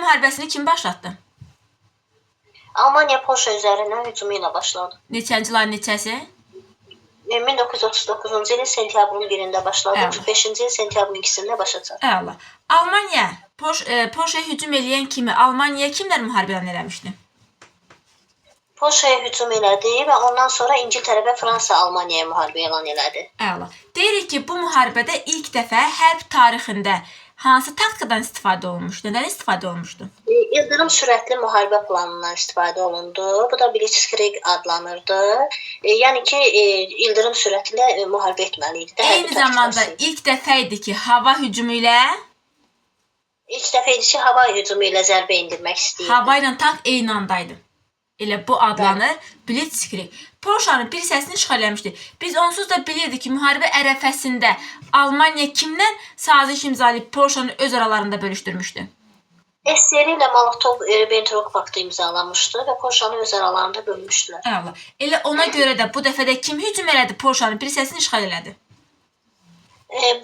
müharibəsini kim başlatdı? Almanya Polşa üzərindən hücumu ilə başladı. Neçənci ilin neçəsi? 1939-cu ilin sentyabrın 1-də başladı. 45-ci il sentyabrın 2-də başa çatdı. Əla. Almanya Polşaya hücum eləyən kimi Almaniyaya kimlər müharibə elan eləmişdi? Polşaya hücum elədi və ondan sonra İngiltərə və Fransa Almaniyaya müharibə elan elədi. Əla. Deyirik ki, bu müharibədə ilk dəfə hərb tarixində hansı taktikadan istifadə olunmuşdu? Nədən istifadə olunmuşdu? İldırım sürətli müharibə planından istifadə olundu. Bu da Blitzkrieg adlanırdı. Yəni ki, ildırım sürətlə müharibə etməli idi. Eyni zamanda ilk dəfə idi ki, hava hücumu ilə hava hücumu ilə zərbə endirmək istəyirdi. Hava ilə tank eyni andaydı. Elə bu adlanır Blitzkrieg. Polşanın bir hissəsini işğal eləmişdi. Biz onsuz da bilirdik ki, müharibə ərəfəsində Almaniya kimdən saziş imzalayıb Polşanı öz aralarında bölüşdürmüşdü? SSR ilə Molotov-Ribbentrop paktı imzalamışdı və Polşanı öz aralarında bölmüşdülər. Əla. Elə ona görə də bu dəfədə kim hücum elədi? Polşanın bir hissəsini işğal elədi.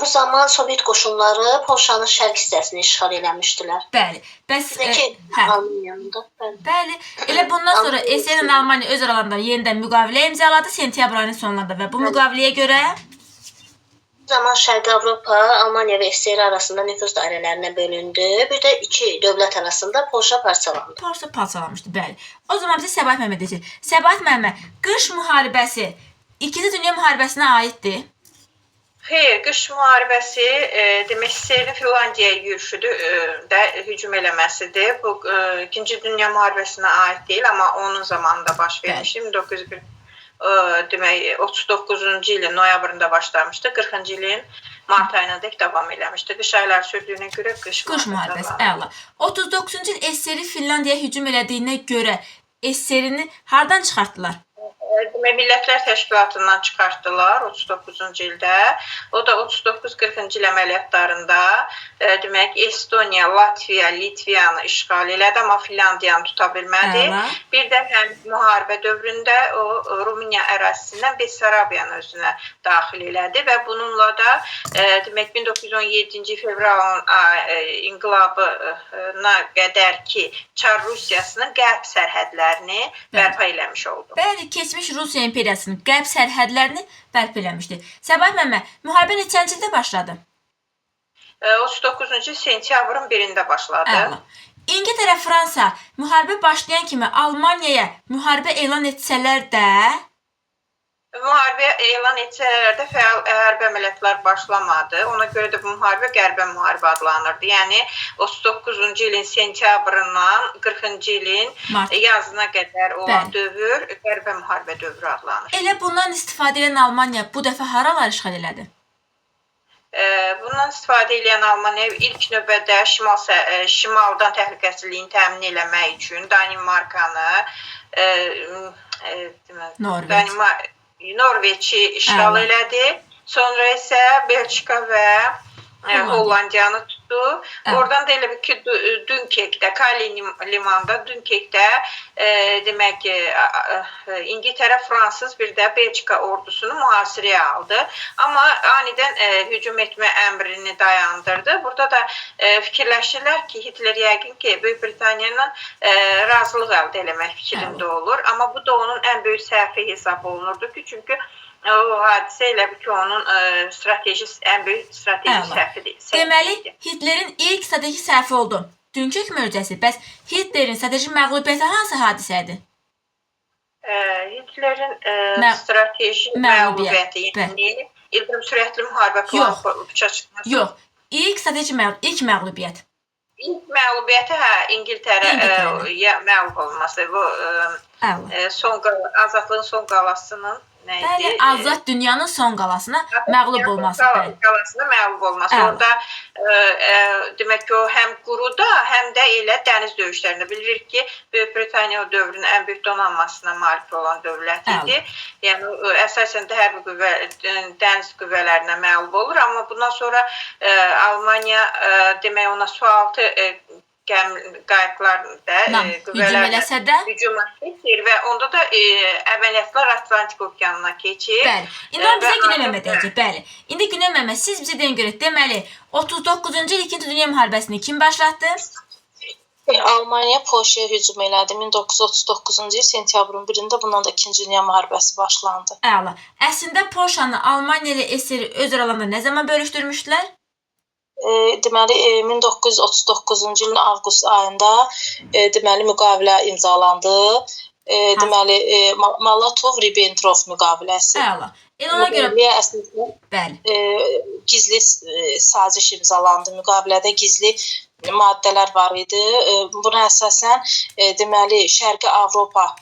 Bu zaman Sovet qoşunları Polşanın şərq hissəsini işğal eləmişdilər. Bəli. Bəs Almaniyanında. Bəli. Elə bundan sonra SSR ilə Almaniya öz aralarında yenidən müqavilə imzaladı sentyabr ayının sonlarında və bu müqaviləyə görə bu zaman Şərqi Avropa Almaniya və SSR arasında nüfuz dairələrinə bölündü. Bir də iki dövlət arasında Polşa parçalandı. Polşa parçalanmışdı, bəli. O zaman bizə Səbahat müəllimə deyəcək. Səbahat müəllimə, qış müharibəsi 2-ci Dünya müharibəsinə aiddir. Xeyr, qış müharibəsi demək SSR-in Finlandiyaya yürüşüdür də hücum eləməsidir. Bu 2-ci Dünya müharibəsinə aid deyil, amma onun zamanında baş vermişdi. 1939-cu ilin noyabrında başlamışdı. 40-cı ilin mart ayınadək davam eləmişdi. Qış ayları sürdüyünə görə qış müharibəsi. Əla. 39-cu il SSR Finlandiyaya hücum elədiyinə görə SSR-ni hardan çıxartdılar? Millətlər Təşkilatından çıxartdılar 39-cu ildə. O da 39-40-cı il əməliyyatlarında demək Estoniya, Latviya, Litviyanı işğal elədi, amma Finlandiyanı tuta bilmədi. Bir də həm müharibə dövründə o Rumıniya ərazisindən Bessarabiyanı özünə daxil elədi və bununla da demək 1917-ci fevralın inqilabına qədər ki Çar Rusiyasının qərb sərhədlərini bərpa eləmiş oldu. Bəli, keçmiş Rusiya imperiyasının qərb sərhədlərini bərpa eləmişdi. Səbahat müəllimə, müharibə neçənci ildə başladı? 39-cu sentyabrın 1-də başladı. Əla. İngiltərə, Fransa müharibə başlayan kimi Almaniyaya müharibə elan etsələr də müharibə elan etsələr də fəal hərbi əməliyyatlar başlamadı. Ona görə də bu müharibə qərbə müharibə adlanırdı. Yəni 39-cu ilin sentyabrından 40-cı ilin yazına qədər olan dövr qərbə müharibə dövrü adlanır. Elə bundan istifadə edən Almaniya bu dəfə haralar işğal elədi? Bundan istifadə edən Almaniya ilk növbədə şimaldan təhlükəsizliyini təmin eləmək üçün Danimarkanı, Norveçi işğal elədi. Sonra isə Belçika və Hollandiyanı tutdu. Oradan da elə ki Dunkirkdə, Kali limanında Dunkirkdə demək ki İngiltərə, Fransız bir də Belçika ordusunu mühasirəyə aldı. Amma anidən hücum etmə əmrini dayandırdı. Burada da fikirləşirlər ki, Hitler yəqin ki Böyük Britaniya ilə razılıq əldə eləmək fikrində olur. Amma bu da onun ən böyük səhvi hesab olunurdu ki, çünki o hadisə elə ki onun ən böyük strateji səhvidir. Deməli, Hitlerin ilk strateji səhvi oldu. Dunkirk möcüzəsi. Bəs Hitlerin strateji məğlubiyyəti hansı hadisədir? Hitlerin strateji məğlubiyyəti, yəni ildırım sürətli müharibə planı. Yox, ilk strateji məğlubiyyət. İlk məğlubiyyəti İngiltərə məğlub olması. Bu azadlığın son qalasının Bəli, azad dünyanın son qalasına məğlub olması. Qalasına məğlub olması. Orada demək ki, o həm quruda, həm də elə dəniz döyüşlərində bilirik ki, Böyük Britaniya o dövrün ən böyük donanmasına malik olan dövlət idi. Yəni, əsasən də hərbi dəniz qüvvələrinə məğlub olur. Amma bundan sonra Almaniya demək ona sualtı qayıqlar da hücum edir və onda da əməliyyatlar Atlantik okeanına keçir. Bəli. İndi bizə Güney Məmməd deyəcək. Bəli. İndi Güney Məmməd, siz bizə deyin görə, deməli 39-cu il 2-ci Dünya müharibəsini kim başlatdı? Almaniya Polşaya hücum elədi 1939-cu il sentyabrın 1-də, bundan da 2-ci Dünya müharibəsi başlandı. Əla. Əslində Polşanı Almaniya ilə SSR öz aralarında nə zaman bölüşdürmüşdülər? Deməli 1939-cu ilin avqust ayında deməli müqavilə imzalandı. Deməli Molotov-Ribbentrop müqaviləsi. Əla. Elə ona görə əslində bəli. gizli saziş imzalandı. Müqavilədə gizli maddələr var idi. Buna əsasən deməli Şərqi Avropa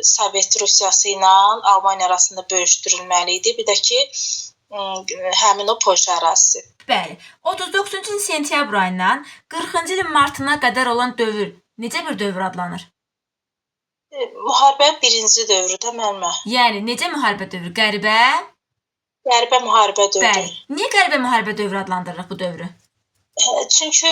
Sovet Rusiyası ilə Almaniya arasında bölüşdürülməli idi. Bir də ki həmin o Polşa ərazisi. Bəli. 39-cu il sentyabr ayından 40-cı ilin martına qədər olan dövr necə bir dövr adlanır? Müharibənin birinci dövrü də müəllimə. Yəni necə müharibə dövrü? Qəribə? Qəribə müharibə dövrü. Bəli. Niyə qəribə müharibə dövrü adlandırırıq bu dövrü? Çünki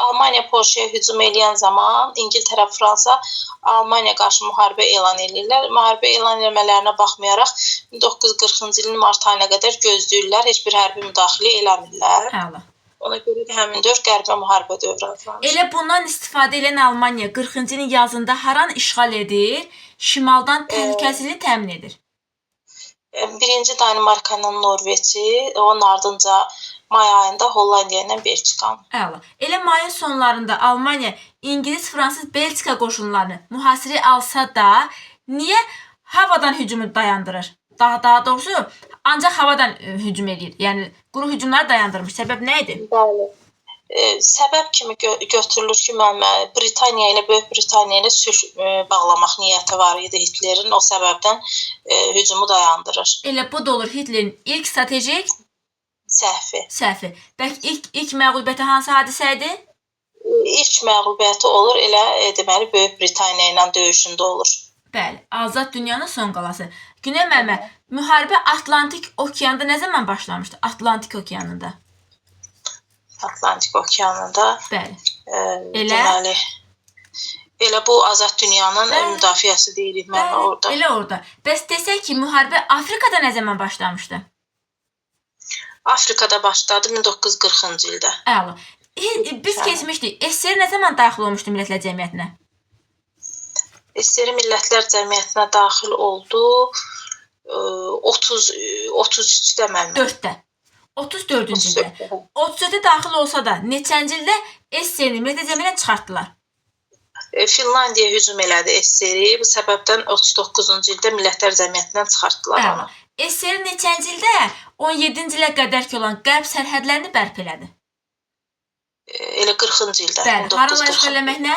Almaniya Polşaya hücum edən zaman İngiltərə, Fransa Almaniya qarşı müharibə elan edirlər. Müharibə elan etmələrinə baxmayaraq 1940-cı ilin mart ayına qədər gözləyirlər, heç bir hərbi müdaxilə eləmirlər. Əla. Ona görə də həmin dövr qəribə müharibə dövrü adlanır. Elə bundan istifadə edən Almaniya 40-cı ilin yazında haranı işğal edir? Şimaldan təhlükəsizliyi təmin edir. Birinci Danimarkanın Norveçi, onun ardınca may ayında Hollandiya ilə Belçikanı. Əla. Elə mayın sonlarında Almaniya İngilis, Fransız, Belçika qoşunlarını mühasirəyə alsa da niyə havadan hücumu dayandırır? Daha doğrusu ancaq havadan hücum edir. Yəni quru hücumları dayandırmış. Səbəb nə idi? Bəli. Səbəb kimi götürülür ki, Britaniya ilə Böyük Britaniya ilə sülh bağlamaq niyyəti var idi Hitlerin. O səbəbdən hücumu dayandırır. Elə bu da olur Hitlerin ilk stratejik səhvi. Bəlkə ilk məğlubiyyəti hansı hadisə idi? İlk məğlubiyyəti olur elə deməli Böyük Britaniya ilə döyüşündə olur. Bəli, Azad Dünyanın son qalası. Güney müəllimə, müharibə Atlantik okeanında nə zaman başlamışdı? Atlantik okeanında. Atlantik okeanında. Bəli. Deməli elə bu Azad Dünyanın müdafiəsi deyirik mən orada. Elə orada. Bəs desək ki, müharibə Afrikada nə zaman başlamışdı? Afrikada başladı 1940-cı ildə. Əla. Biz keçmişdik. SSR nə zaman daxil olmuşdu Millətlər Cəmiyyətinə? SSR Millətlər Cəmiyyətinə daxil oldu 33-də mənim. 4-də. 34-cü ildə. 34-də daxil olsa da neçənci ildə SSR-ni Millətlər Cəmiyyətinə çıxartdılar? Finlandiya hücum elədi SSR-i. Bu səbəbdən 39-cu ildə Millətlər Cəmiyyətindən çıxartdılar onu. SSR neçənci ildə 17-ci ilə qədərki olan qərb sərhədlərini bərpa elədi? Elə 40-cı ildə. Bəli, haralar işğal eləməklə?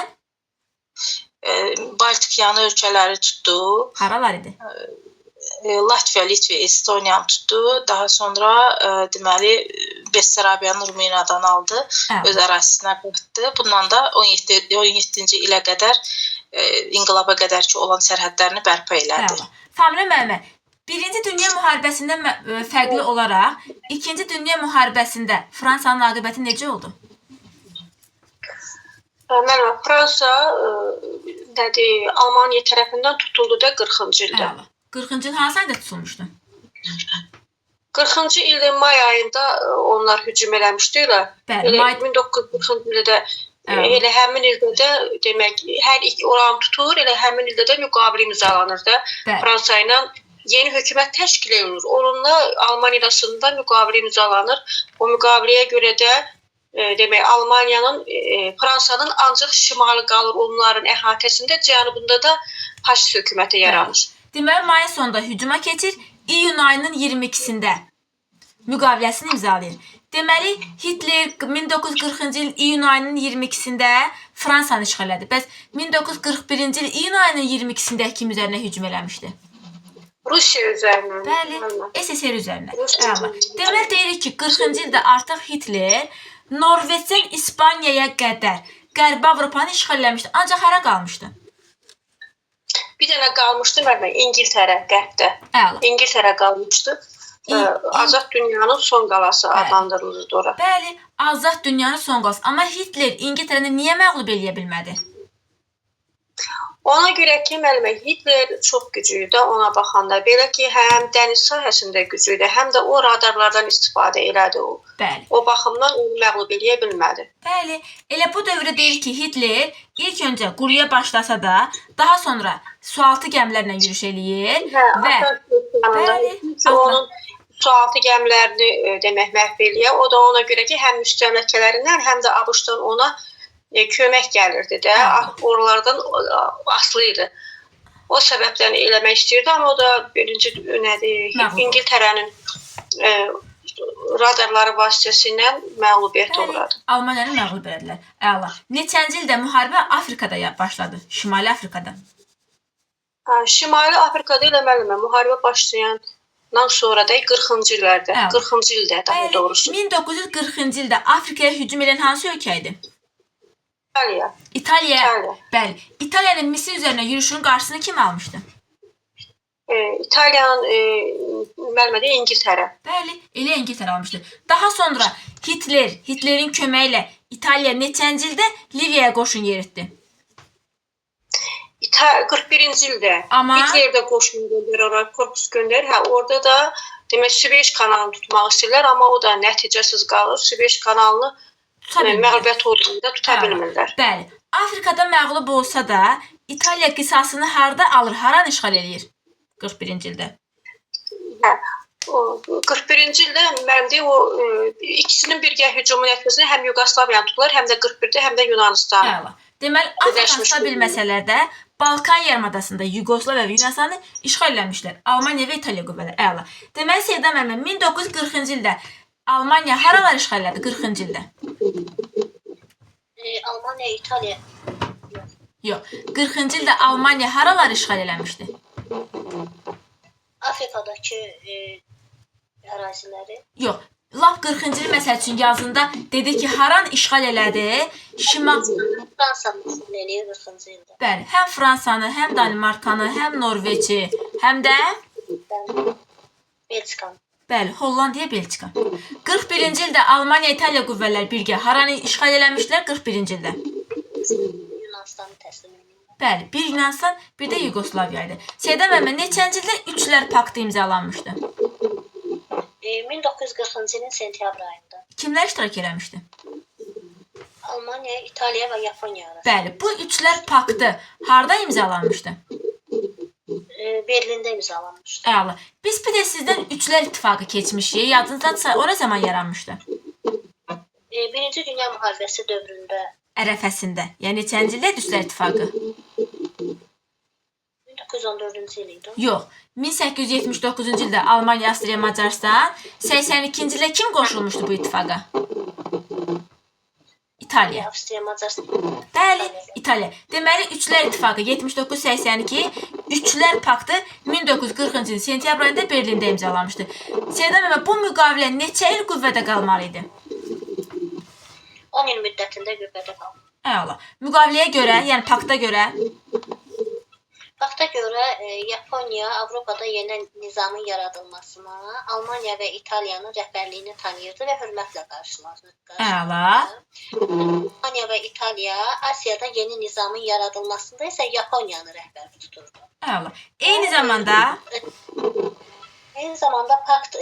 Baltikyanı ölkələri tutdu. Haralar idi? Latviya, Litva, Estoniyanı tutdu. Daha sonra deməli Bessarabiyanı Rumıniyadan aldı. Öz ərazisinə qatdı. Bundan da 17-ci ilə qədər inqilaba qədərki olan sərhədlərini bərpa elədi. Familə müəllimə, Birinci Dünya müharibəsindən fərqli olaraq, İkinci Dünya müharibəsində Fransanın aqibəti necə oldu? Mənim Fransa Almaniya tərəfindən tutuldu da 40-cı ildə. 40-cı il hansı ayda tutulmuşdu? 40-cı ilin may ayında onlar hücum eləmişdilər. Bəli, 1940-cı ildə elə həmin ildə də demək hər iki oran tutur, elə həmin ildə də müqavilə imzalanır da Fransa ilə yeni hökumət təşkil edilir. Onunla Almaniya arasında müqavilə imzalanır. O müqaviləyə görə də demək Almaniyanın Fransanın ancaq şimalı qalır onların əhatəsində, cənubunda da faşist hökuməti yaranır. Deməli mayın sonunda hücuma keçir, iyun ayının 22-sində müqaviləsini imzalayır. Deməli Hitler 1940-cı il iyun ayının 22-sində Fransanı işğal elədi. Bəs 1941-ci il iyun ayının 22-sində kim üzərinə hücum eləmişdi? Rusiya üzərinə. Bəli, SSR üzərinə. Deməli deyirik ki, 40-cı ildə artıq Hitler Norveçdən İspaniyaya qədər Qərbi Avropanı işğal eləmişdi. Ancaq hara qalmışdı? Bir dənə qalmışdı İngiltərə qərbdə. İngiltərə qalmışdı. Azad Dünyanın son qalası adlandırılırdı ora. Bəli, Azad Dünyanın son qalası. Amma Hitler İngiltərəni niyə məğlub eləyə bilmədi? Ona görə ki, müəllimə, Hitler çox güclüydü ona baxanda. Belə ki, həm dəniz sahəsində güclüydü, həm də o radarlardan istifadə elədi o. Bəli. O baxımdan onu məğlub eləyə bilmədi. Bəli, elə bu dövrdə deyir ki, Hitler ilk öncə quruya başlasa da, daha sonra sualtı gəmilərlə yürüş eləyir və bəli, onun sualtı gəmilərini demək məhv eləyə. O da ona görə ki, həm müstəmləkələrindən, həm də ABŞ-dan ona kömək gəlirdi də, oralardan asılı idi. O səbəbdən eləmək istəyirdi, amma o da birinci İngiltərənin radarları vasitəsilə məğlubiyyətə uğradı. Almaniyanı məğlub etdilər. Əla. Neçənci ildə müharibə Afrikada başladı? Şimali Afrikada. Şimali Afrikada elə müəllimə müharibə başlayandan sonra da 40-cı illərdə, 40-cı ildə daha doğrusu. 1940-cı ildə Afrikaya hücum edən hansı ölkə idi? İtaliya. Bəli. İtaliyanın Misir üzərinə yürüşünün qarşısını kim almışdı? İtaliyanın müəllimədə İngiltərə. Bəli, elə İngiltərə almışdı. Daha sonra Hitlerin köməyi ilə İtaliya neçənci ildə Liviyaya qoşun yeritdi? 41-ci ildə. Hitler də qoşun göndərir, korpus göndərir. Orada da demək Süveyş kanalını tutmaq istəyirlər, amma o da nəticəsiz qalır. Süveyş kanalını məğlubiyyət olduğunda tuta bilmirlər. Bəli. Afrikada məğlub olsa da İtaliya qisasını harda alır, haranı işğal eləyir? 41-ci ildə. 41-ci ildə mənim o ikisinin birgə hücumu nəticəsində həm Yugoslaviyanı tutdular, həm də 41-də, həm də Yunanistan. Əla. Deməli, Afrikanı tuta bilməsələr də Balkan yarımadasında Yugoslaviya və Yunanistanı işğal eləmişlər. Almaniya və İtaliya qüvvələri. Əla. Deməli, Seyda müəllimə 1940-cı ildə Almaniya haralar işğal elədi 40-cı ildə? Almaniya, İtaliya. Yox, 40-cı ildə Almaniya haralar işğal eləmişdi? Afrikadakı əraziləri. Yox, lap 40-cı il məsəl üçün yazında dedi ki, haran işğal elədi? Fransanı işğal eləyir 40-cı ildə. Bəli, həm Fransanı, həm Danimarkanı, həm Norveçi, həm də Belçikanı. Bəli, Hollandiya, Belçika. 41-ci ildə Almaniya, İtaliya qüvvələri birgə haranı işğal eləmişlər 41-ci ildə? Yunanistanı təslim edirlər. Bəli, bir Yunanistan, bir də Yugoslaviya idi. Seyda müəllimə, neçənci ildə Üçlər Paktı imzalanmışdı? 1940-cı ilin sentyabr ayında. Kimlər iştirak eləmişdi? Almaniya, İtaliya və Yaponiya arasında. Bəli, bu Üçlər Paktı harda imzalanmışdı? Berlində imzalanmışdı. Əla. Biz bir də sizdən Üçlər İttifaqı keçmişik. Yadınızdadsa, o nə zaman yaranmışdı? Birinci Dünya müharibəsi dövründə. Ərəfəsində. Yəni neçənci ildə Üçlər İttifaqı? 1914-cü il idi. Yox. 1879-cu ildə Almaniya, Avstriya, Macarıstan. 82-ci ildə kim qoşulmuşdu bu ittifaqa? İtaliya. Avstriya, Macarıstan. Bəli, İtaliya. Deməli, Üçlər İttifaqı 79-82, Üçlər Paktı 1940-cı ilin sentyabr ayında Berlində imzalanmışdı. Seyda müəllimə, bu müqavilə neçə il qüvvədə qalmalı idi? 10 il müddətində qüvvədə qaldı. Əla. Müqaviləyə görə, yəni pakta görə? Pakta görə Yaponiya Avropada yeni nizamın yaradılmasına, Almaniya və İtaliyanın rəhbərliyini tanıyırdı və hörmətlə qarşıladı. Əla. Almaniya və İtaliya Asiyada yeni nizamın yaradılmasında isə Yaponiyanı rəhbər tuturdu. Əla. Eyni zamanda pakt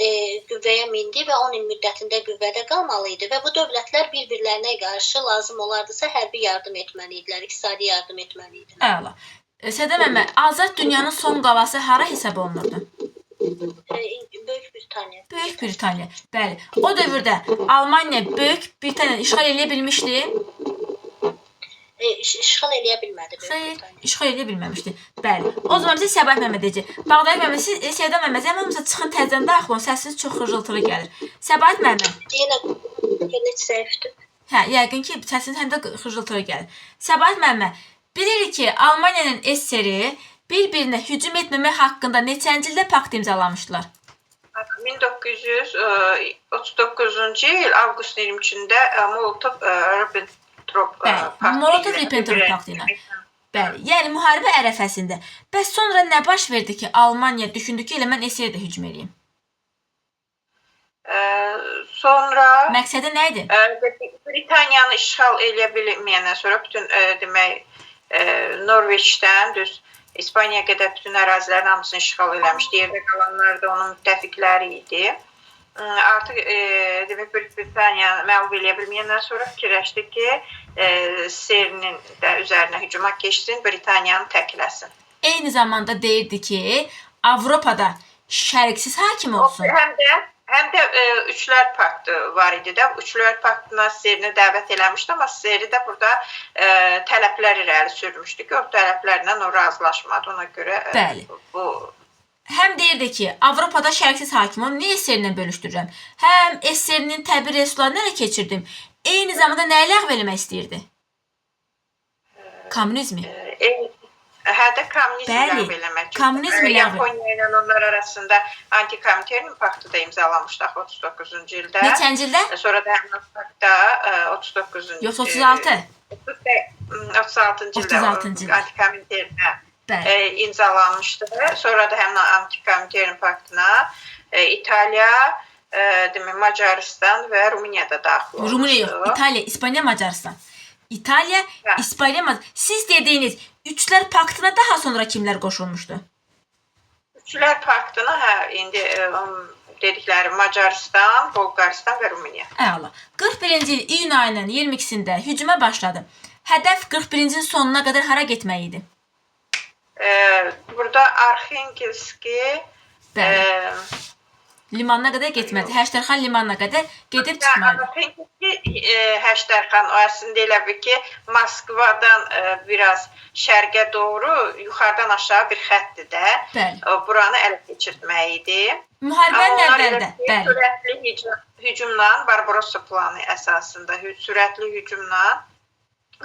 qüvvəyə mindi və 10 il müddətində qüvvədə qalmalı idi və bu dövlətlər bir-birlərinə qarşı lazım olardısa hərbi yardım etməli idilər, iqtisadi yardım etməli idilər. Əla. Seyda müəllimə, azad dünyanın son qalası hara hesab olunurdu? Böyük Britaniya. Böyük Britaniya. Bəli. O dövrdə Almaniya Böyük Britaniyanı işğal eləyə bilmişdi? İşğal eləyə bilmədi Böyük Britaniya. İşğal eləyə bilməmişdi. Bəli. O zaman bizə Səbahat müəllimə deyəcək. Bağdayı müəllimə, siz Seyda müəllimə, zəmanımıza çıxın təzədən daxil olun, səsiniz çox xırıltılı gəlir. Səbahat müəllimə. Yenə zəifdir. Hə, yəqin ki, səsiniz həm də xırıltılı gəlir. Səbahat müəllimə, bilirik ki, Almaniyanın SSR bir-birinə hücum etməmək haqqında neçənci ildə pakt imzalamışdılar? 1939-cu il avqustun 23-də Molotov-Ribbentrop paktı. Molotov-Ribbentrop paktı ilə. Bəli, yəni müharibə ərəfəsində. Bəs sonra nə baş verdi ki, Almaniya düşündü ki, elə mən SSR-ə də hücum edeyim? Sonra məqsədi nə idi? Britaniyanı işğal eləyə bilməyəndən sonra bütün demək Norveçdən düz İspaniyaya qədər bütün ərazilərin hamısını işğal eləmişdi. Yerdə qalanlar da onun müttəfiqləri idi. Artıq demək Böyük Britaniya məğlub eləyə bilməyəndən sonra fikirləşdi ki, SSR-nin də üzərinə hücuma keçsin, Britaniyanı təkləsin. Eyni zamanda deyirdi ki, Avropada şərqsiz hakim olsun. Həm də Üçlər Paktı var idi də. Üçlər Paktına SSR-ni dəvət eləmişdi, amma SSR də burada tələblər irəli sürmüşdü ki, o tələblərlə o razılaşmadı. Ona görə bu... Həm deyirdi ki, Avropada şərqsiz hakim olun, niyə SSR-ilə bölüşdürürəm? Həm SSR-nin təbii resurslarını ələ keçirdim. Eyni zamanda nəyi ləğv eləmək istəyirdi? Kommunizmi. Hədə kommunizmi ləğv eləmək. Kommunizmi ləğv. Yaponiya ilə onlar arasında anti-Komintern paktı da imzalamışdı 39-cu ildə. Neçənci ildə? Sonra da həmin paktda 39-cu ildə. Yox, 36. 36-cı ildə anti-Kominternə imzalanmışdı. Sonra da həmin anti-Komintern paktına İtaliya, Macaristan və Rumıniya da daxil olmuşdu. Rumıniya yox, İtaliya, İspaniya, Macaristan. İtaliya, İspaniya, Macaristan. Siz dediyiniz Üçlər Paktına daha sonra kimlər qoşulmuşdu? Üçlər Paktına indi dedikləri Macaristan, Bolqaristan və Rumıniya. Əla. 41-ci il iyun ayının 22-sində hücuma başladı. Hədəf 41-ci ilin sonuna qədər hara getmək idi? Burada Arxengelski limanına qədər getmədi. Həştərxan limanına qədər gedib çıxmadı. Həştərxan o əslində elə bir ki, Moskvadan biraz şərqə doğru, yuxarıdan aşağı bir xəttdir də. Buranı ələ keçirtmək idi. Müharibənin əvvəldə. Sürətli hücumla, Barbarossa planı əsasında sürətli hücumla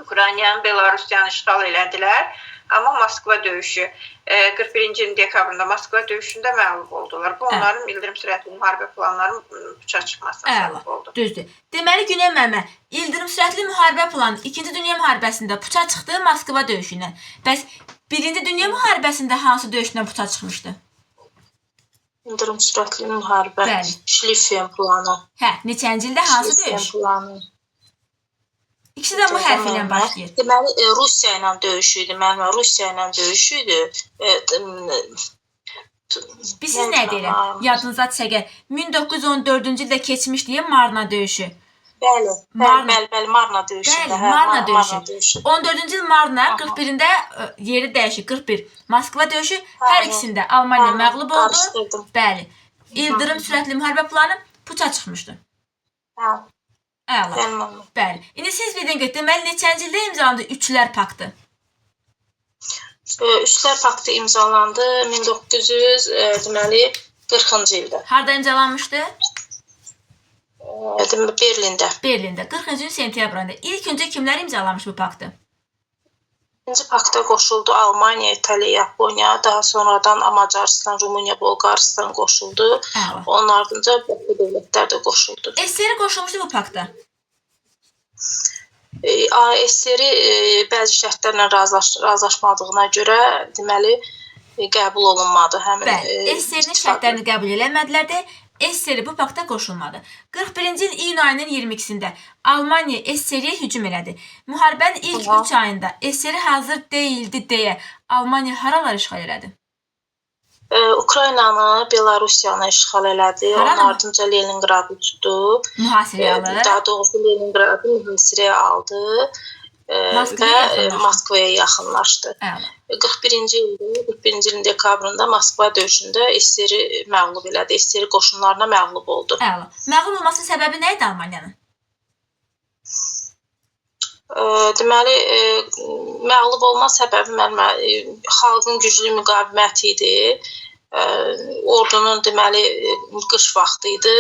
Ukraynanı, Belarusiyanı işğal elədilər. Amma Moskva döyüşü 41-ci ilin dekabrında Moskva döyüşündə məğlub oldular. Bu onların ildırım sürətli müharibə planlarının puça çıxmasına səbəb oldu. Düzdür. Deməli Güney müəllimə, ildırım sürətli müharibə planı 2-ci Dünya müharibəsində puça çıxdı Moskva döyüşündən. Bəs 1-ci Dünya müharibəsində hansı döyüşdən puça çıxmışdı? İldırım sürətli müharibə. Şlifen planı. Neçənci ildə hansı döyüş? Şlifen planı. İkisi də bu hərfi ilə başlayır. Deməli, Rusiya ilə döyüşü idi. Mənim Rusiya ilə döyüşü idi. Biz siz nə deyirəm? Yadınıza çəkər. 1914-cü ildə keçmişdi Marna döyüşü. Bəli, Marna döyüşü. Bəli, Marna döyüşü. 14-cü il Marna, 41-də yeri dəyişir, 41. Moskva döyüşü, hər ikisində Almaniya məğlub oldu. Bəli. İldırım sürətli müharibə planı puça çıxmışdı. Əla. Bəli. İndi siz bilin ki, deməli neçənci ildə imzalandı Üçlər Paktı? Üçlər Paktı imzalandı 1940-cı ildə. Harda imzalanmışdı? Berlində. Berlində. 40-cı sentyabr ayında. İlk öncə kimlər imzalamış bu paktı? İkinci pakta qoşuldu Almaniya, İtaliya, Yaponiya, daha sonradan Macaristan, Rumıniya, Bolqaristan qoşuldu. Onun ardınca başqa dövlətlər də qoşuldu. SSR qoşulmuşdu bu pakta? SSR bəzi şərtlərlə razılaşmadığına görə deməli qəbul olunmadı həmin. Bəli, SSR-nin şərtlərini qəbul eləmədilər də SSR bu pakta qoşulmadı. 41-ci il iyun ayının 22-sində Almaniya SSR-yə hücum elədi. Müharibənin ilk 3 ayında SSR hazır deyildi deyə Almaniya haraları işğal elədi? Ukraynanı, Belarusiyanı işğal elədi. Onun ardınca Leningradı tutdu. Mühasirəyə aldı. Daha doğrusu Leningradı mühasirəyə aldı və Moskvaya yaxınlaşdı. 41-ci ilin dekabrında Moskva döyüşündə SSR məğlub elədi. SSR qoşunlarına məğlub oldu. Məğlub olmasının səbəbi nə idi Almaniyanın? Deməli, məğlub olma səbəbi xalqın güclü müqaviməti idi. Ordunun deməli qış vaxtı idi.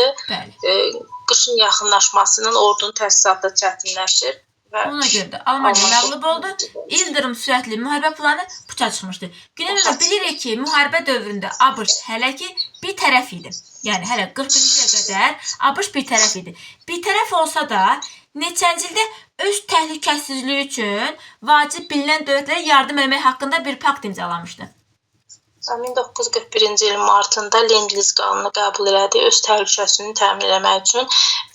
Qışın yaxınlaşmasının ordunun təchizatı çətinləşir. Ona görə də Almaniya məğlub oldu. İldırım sürətli müharibə planı puça çıxmışdı. Güney müəllimə, bilirik ki, müharibə dövründə ABŞ hələ ki bir tərəf idi. Yəni hələ 41-ci ilə qədər ABŞ bir tərəf idi. Bir tərəf olsa da neçənci ildə öz təhlükəsizliyi üçün vacib bilinən dövlətlərə yardım etmək haqqında bir pakt imzalamışdı. 1941-ci ilin martında Lend-Liz qanunu qəbul elədi. Öz təhlükəsini təmin etmək üçün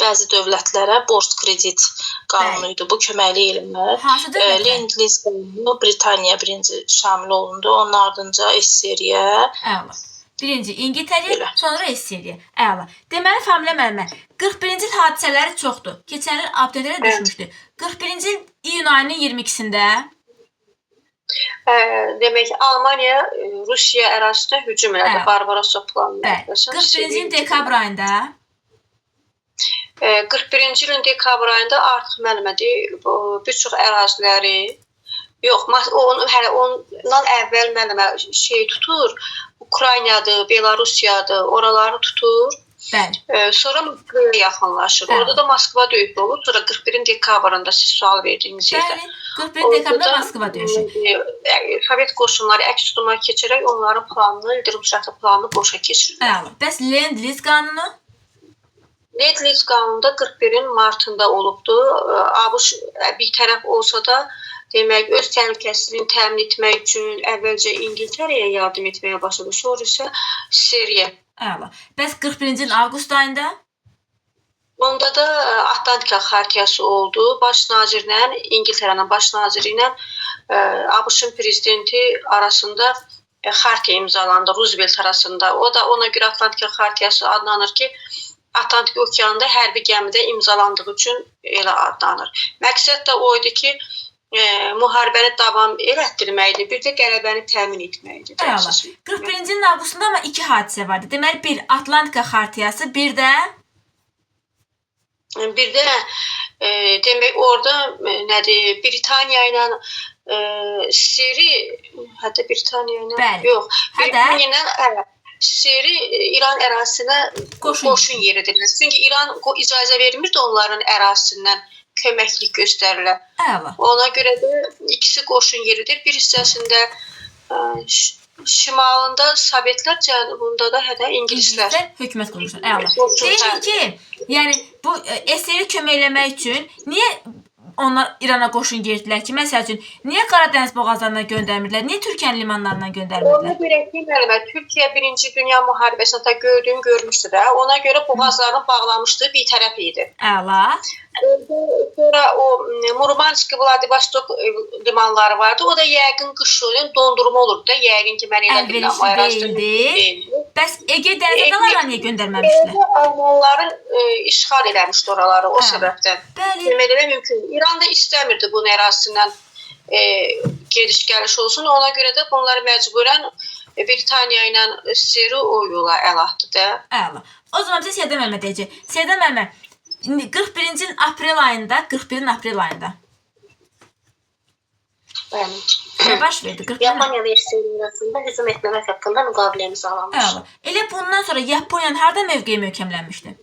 bəzi dövlətlərə borc kredit qanunu idi. Bu köməklik eləmək. Hansı dövlətlər? Lend-Liz qanunu Britaniya birinci şamil olundu. Onun ardınca SSR-yə. Əla. Birinci İngiltərə, Elə. sonra SSR-yə. Əla. Deməli Familə müəllimə, 41-ci il hadisələri çoxdur. Keçən il update-lərə düşmüşdü. 41-ci il iyun ayının 22-sində Demək Almaniya Rusiya ərazisinə hücum elədi. Hə. Barbarossa planı. bəli, 41-ci il dekabr ayında 41-ci ilin dekabr ayında artıq müəllimədi bir çox əraziləri yox, ondan əvvəl müəllimə şey tutur. Ukraynadır, Belarusiyadır, oraları tutur. bəli. Sonra Moskvaya yaxınlaşır. Hə. Orada da Moskva döyüşü olur. Sonra 41-in dekabrında siz sual verdiyiniz yerdə. Bəli, 41 dekabrda Moskva döyüşü. Sovet qoşunları əks tutuma keçərək onların planını, İldırım planını boşa keçirir. Əla. Bəs Lend-Liz qanunu? Lend-Liz qanununda 41-in martında olubdu. ABŞ bir tərəf olsa da demək öz təhlükəsizliyini təmin etmək üçün əvvəlcə İngiltərəyə yardım etməyə başladı. Sonra isə Siriya. Əla. Bəs 41-ci il avqust ayında? Onda da Atlantika xartiyası oldu. Baş nazirlə, İngiltərənin baş naziri ilə ABŞ-ın prezidenti arasında xartiya imzalandı Roosevelt arasında. O da ona görə Atlantika xartiyası adlanır ki, Atlantik okeanında hərbi gəmidə imzalandığı üçün elə adlanır. Məqsəd də o idi ki, müharibəni davam elətdirməkdir, bir də qələbəni təmin etməkdir. Əla. 41-ci ilin avqustunda amma iki hadisə vardı. Deməli, bir Atlantika xartiyası, bir də demək orada nədir, Britaniya ilə Siri, hətta Britaniya ilə Bəli. yox, Hədə? Britaniya ilə Siri İran ərazisinə qoşun yeridirlər. Çünki İran icazə vermirdi onların ərazisindən köməklik göstərilə. Əla. Ona görə də ikisi qoşun yeridir. Bir hissəsində şimalında Sovetlər, cənubunda da hətta ingilislər. Hökumət qurmuşlar. Əla. Deyir ki, yəni bu SSR kömək eləmək üçün niyə onlar İrana qoşun yeridilər ki, məsəl üçün, niyə Qara dəniz boğazlarına göndərmirdilər? Niyə Türkiyənin limanlarına Ona göndərmirdilər? görə ki, müəllimə, Türkiyə 1-ci Dünya müharibəsində da gördüyün görmüşdü də. Ona görə boğazlarını bağlamışdı, bir tərəf idi. Əla. Sonra o Murmansk, Vladivostok limanları vardı. O da yəqin qışın dondurma olurdu da. Yəqin ki, mən elə bilirəm. Əlverişli deyildi. Bəs Ege dəniz adalarına niyə göndərməmişdilər? Almanların işğal eləmişdi oraları o səbəbdən. Bəli. Deməli mümkün. İran da istəmirdi bunun ərazisindən gediş-gəliş olsun. Ona görə də bunlar məcburən Britaniya ilə Siri o yola əl atdı da. Əla. O zaman bizə Seyda müəllimə deyəcək. Seyda müəllimə, 41-ci ilin aprel ayında, 41-in aprel ayında nə baş verdi? Yaponiya və İsrail arasında hücum etməmək haqqında müqavilə imzalanmışdı. Əla. Elə bundan sonra Yaponiyanın harda mövqeyi möhkəmlənmişdi?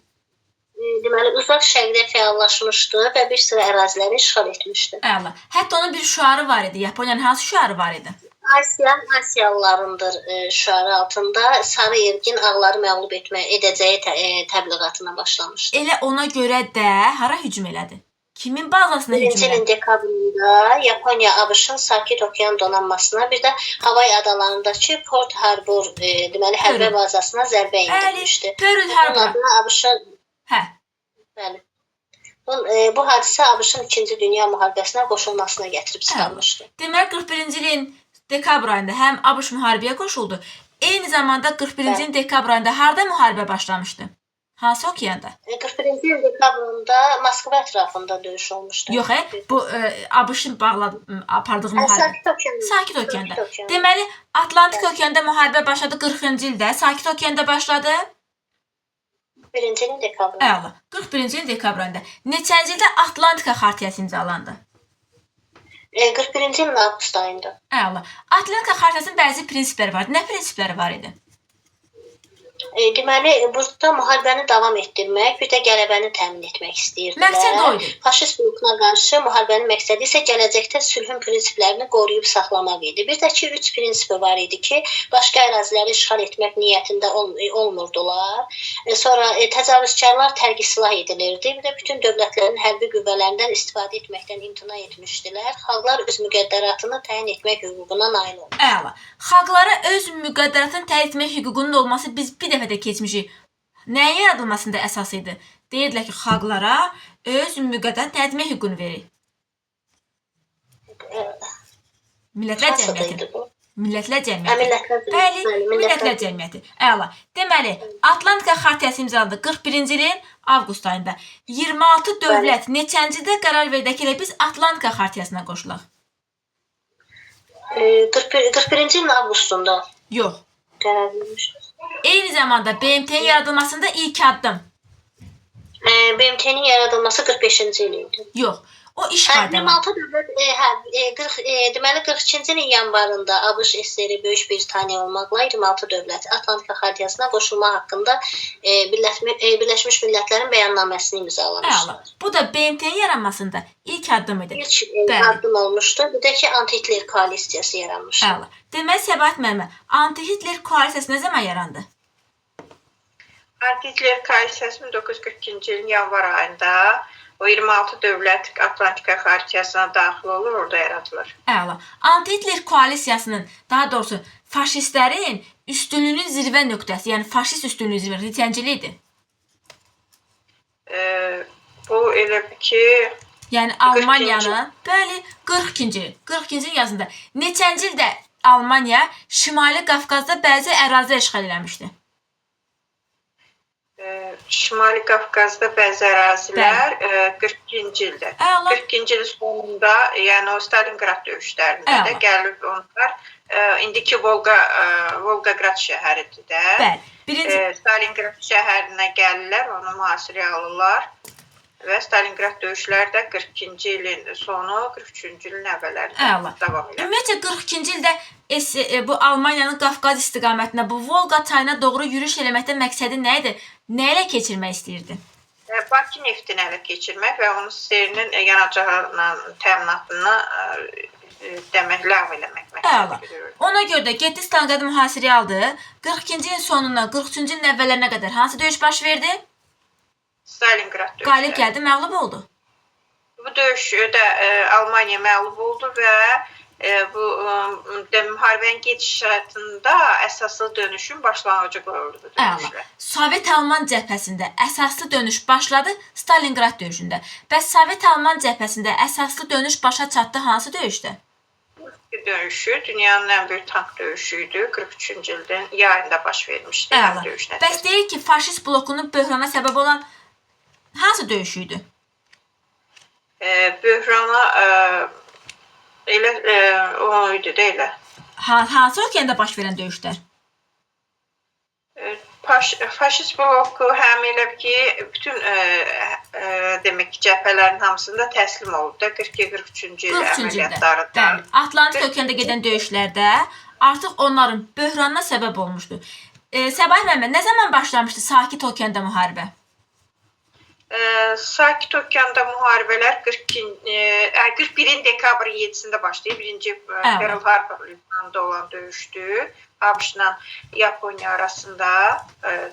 Deməli, uzaq şərqdə fəallaşmışdı və bir sıra əraziləri işğal etmişdi. Əla. Hətta onun bir şüarı var idi. Yaponiyanın hansı şüarı var idi? Asiyalılarındır şüarı altında sarı yergin ağları məğlub edəcəyi təbliğatına başlamışdı. Elə ona görə də hara hücum elədi? Kimin bazasına hücum 1-ci ilin elədi? dekabrında Yaponiya ABŞ-ın Sakit Okean donanmasına, bir də Havay adalarındakı Port Harbor deməli hərbi bazasına zərbə endirmişdi. Bəli, Pearl Harbor. Hə. Bəli. Bu hadisə ABŞ-ın 2-ci Dünya müharibəsinə qoşulmasına gətirib çıxarmışdı. Deməli 41-ci ilin dekabr ayında həm ABŞ müharibəyə qoşuldu. Eyni zamanda 41-ci ilin dekabr ayında harda müharibə başlamışdı? Hansı okeanda? 41-ci il dekabrında Moskva ətrafında döyüş olmuşdu. Yox, bu ABŞ-ın apardığı müharibə. Sakit Okeanda. Deməli Atlantik Okeanda müharibə başladı 40-cı ildə. Sakit Okeanda başladı 1-ci ilin dekabrında. Əla. 41-ci ilin dekabr ayında. Neçənci ildə Atlantika xartiyası imzalandı? 41-ci ilin avqust ayında. Əla. Atlantika xartiyasının bəzi prinsipləri var. Nə prinsipləri var idi? Deməli, burada müharibəni davam etdirmək, bir də qələbəni təmin etmək istəyirdilər. Məqsəd o idi. Faşist blokuna qarşı müharibənin məqsədi isə gələcəkdə sülhün prinsiplərini qoruyub saxlamaq idi. Bir də ki, 3 prinsipi var idi ki, başqa əraziləri işğal etmək niyyətində olmurdular. Sonra təcavüzkarlar tərk silah edilirdi. Bir də bütün dövlətlərin hərbi qüvvələrindən istifadə etməkdən imtina etmişdilər. Xalqlar öz müqəddəratını təyin etmək hüququna nail oldu. Əla. Xalqlara öz müqəddəratını təyin etmək hüququnun olması biz bir dəfə də keçmişik. Nəyin yaradılmasında əsas idi? Deyirdilər ki, xalqlara öz müqəddəratını təyin etmək hüququnu verir. Millətlər cəmiyyəti. Millətlər cəmiyyəti. Bəli, Millətlər cəmiyyəti. Əla. Deməli, Atlantika Xartiyası imzalandı 41-ci ilin avqust ayında. 26 dövlət neçəncidə qərar verdi ki, biz Atlantika Xartiyasına qoşulaq? 41-ci ilin avqustunda Yox. qərar vermişdir. Eyni zamanda BMT-nin yaradılmasında ilk addım. BMT-nin yaradılması 45-ci il idi. Yox. O iş qaydaları. 26 dövlət deməli 42-ci ilin yanvarında ABŞ, SSR, Böyük Britaniya olmaqla 26 dövlət Atlantika Xartiyasına qoşulma haqqında Birləşmiş Millətlərin bəyannaməsini imzalamışlar. Bu da BMT-nin yaranmasında ilk addım idi. İlk addım olmuşdu. Bir də ki, anti-Hitler koalisiyası yaranmışdı. Əla. Deməli, Səbahat müəllimə, anti-Hitler koalisiyası nə zaman yarandı? Anti-Hitler koalisiyası 1942-ci ilin yanvar ayında o 26 dövlət Atlantika Xartiyasına daxil olur, orada yaradılır. Əla. Anti-Hitler koalisiyasının, daha doğrusu faşistlərin üstünlüyünün zirvə nöqtəsi, yəni faşist üstünlüyü zirvə neçəncili idi? Bu elə ki, yəni Almaniyanın, bəli, 42-ci yazında. Neçənci ildə Almaniya Şimali Qafqazda bəzi ərazilər işğal eləmişdi? Şimali Qafqazda bəzi ərazilər 42-ci ildə. 42-ci ilin sonunda, yəni o Stalingrad döyüşlərində də gəlib onlar, indiki Volqograd şəhəridir də. Bəli. Stalingrad şəhərinə gəlirlər, onu mühasirəyə alırlar və Stalingrad döyüşləri də 42-ci ilin sonu, 43-cü ilin əvvəllərində davam edir. Ümumiyyətcə 42-ci ildə bu Almaniyanın Qafqaz istiqamətində bu Volqa çayına doğru yürüyüş eləməkdə məqsədi nə idi? Nə ilə keçirmək istəyirdi? Bakı neftini ələ keçirmək və onun seyirinin yanacaqlarla təminatını demək, ləğv eləmək məqsədi. Ona görə də getdi Stalingradı mühasirəyə aldı. 42-ci ilin sonundan 43-cü ilin əvvəllərinə qədər hansı döyüş baş verdi? Stalingrad döyüşləri. Qalib gəldi, məğlub oldu. Bu döyüşdə Almaniya məğlub oldu və bu müharibənin gedişatında əsaslı dönüşün başlanğıcı qoyuldu. Sovet-Alman cəbhəsində əsaslı dönüş başladı Stalingrad döyüşündə. Bəs Sovet-Alman cəbhəsində əsaslı dönüş başa çatdı hansı döyüşdə? Döyüşü dünyanın ən böyük tank döyüşüydü. 43-cü ildən yayında baş vermişdi. Bəs deyir ki, faşist blokunun böhrana səbəb olan hansı döyüşüydü? Böhrana elə o idi də elə. Hansı okeanda baş verən döyüşlər? Faşist bloku həm elə ki, bütün demək ki, cəbhələrin hamısında təslim oldu da 42-43-cü il əməliyyatlarında. Atlantik okeanda gedən döyüşlərdə artıq onların böhranına səbəb olmuşdu. Səbahat müəllimə, nə zaman başlamışdı Sakit Okeanda müharibə? Sakit Okeanda müharibələr 41 dekabrın 7-sində başlayıb. Birinci Pearl Harbor limanında olan döyüşdü. ABŞ-la Yaponiya arasında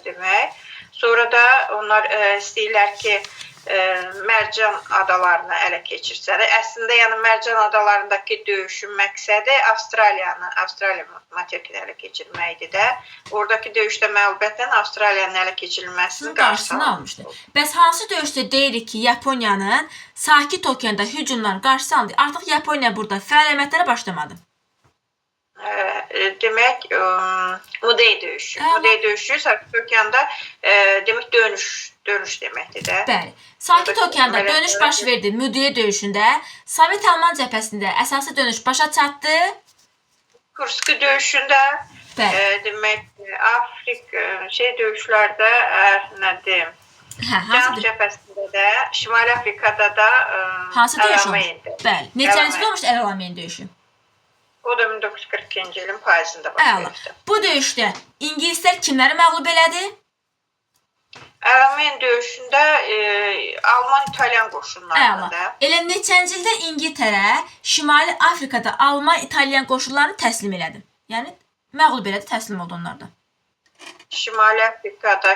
demək. Sonra da onlar istəyirlər ki, Mərcan adalarını ələ keçirsələr. Əslində, yəni Mərcan adalarındakı döyüşün məqsədi Avstraliya materini ələ keçirməkdir də. Oradakı döyüşdə məğlubiyyətlə Avstraliyanın ələ keçirilməsinin qarşısını almışdı. Bəs hansı döyüşdə deyirik ki, Yaponiyanın Sakit Okeanda hücumların qarşısı alındı? Artıq Yaponiya burada fəaliyyətlərə başlamadı. Demək, Mudey döyüşü. Mudey döyüşü Sakit Okeanda demək dönüş deməkdir də. Bəli. Sakit Okeanda dönüş baş verdi Mudey döyüşündə. Sovet-Alman cəbhəsində əsası dönüş başa çatdı. Kurski döyüşündə demək, Afrika döyüşlərdə nədir? Cənub cəbhəsində də, Şimali Afrikada da hansı döyüş olmuş? Bəli. Neçənci olmuşdu Əl-Alameyn döyüşü? O da 1942-ci ilin payızında baş Əla. verdi. Bu döyüşdə ingilislər kimləri məğlub elədi? Ərəmən döyüşündə Alman-İtalyan Əla. qoşunlarında. Elə neçənci ildə İngiltərə Şimali Afrikada Alman-İtalyan qoşunlarını təslim elədi? Yəni məğlub elədi, təslim oldu onlardan. Şimali Afrikada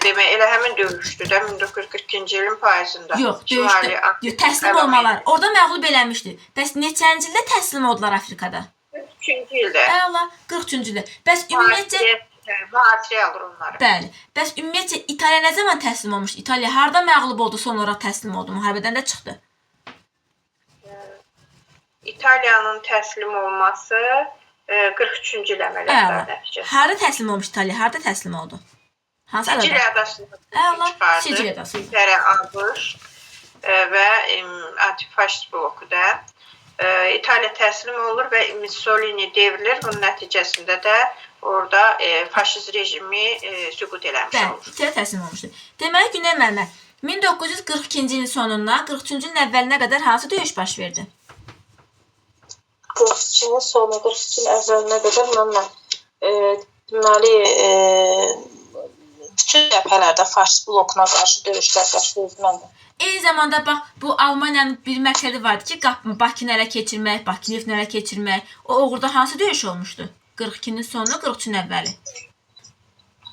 demək elə həmin döyüşdü də 1942-ci ilin payızında. Yox, döyüşdə. Yox, təslim olmalar. Orada məğlub eləmişdi. Bəs neçənci ildə təslim oldular Afrikada? 43-cü ildə. Əla, 43-cü ildə. Bəs ümumiyyətcə mühasirəyə alır onları. bəli. Bəs ümumiyyətcə İtaliya nə zaman təslim olmuşdu? İtaliya harda məğlub oldu, sonra təslim oldu, müharibədən də çıxdı. İtaliyanın təslim olması 43-cü il əməliyyatları nəticəsində. Harda təslim olmuş İtaliya? Harda təslim oldu? Hansı Siciliya adada? adasında Əla, çıxardı. Siciliya adası. İngiltərə, ABŞ və antifaşist bloku da İtaliya təslim olur və Mussolini devrilir. Bunun nəticəsində də orada faşist rejimi süqut eləmiş Bəli, olur. İtaliya təslim olmuşdu. Deməli, Günel müəllimə, 1942-ci ilin sonundan 43-cü ilin əvvəlinə qədər hansı döyüş baş verdi? 42-ci ilin sonu, 42-ci ilin əvvəlinə qədər mən deməli bütün cəbhələrdə faşist blokuna qarşı döyüşlər baş verdi məndə. Eyni zamanda bax, bu Almaniyanın bir məqsədi vardı ki, Bakını ələ keçirmək, Bakı-Neft ələ keçirmək. O uğurda hansı döyüş olmuşdu? 42-nin sonu, 43-ün əvvəli.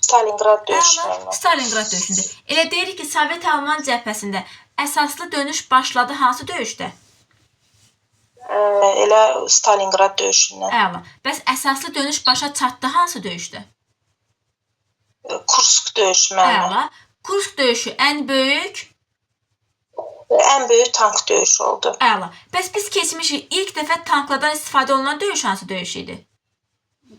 Stalingrad döyüşü. Stalingrad döyüşündə. Elə deyirik ki, Sovet Alman cəbhəsində əsaslı dönüş başladı hansı döyüşdə? Elə Stalingrad döyüşündən. Əla. Bəs əsaslı dönüş başa çatdı hansı döyüşdə? Kursk döyüşü mənim. Əla. Kursk döyüşü ən böyük? Ən böyük tank döyüşü oldu. Əla. Bəs biz keçmişik ilk dəfə tanklardan istifadə olunan döyüş hansı döyüş idi?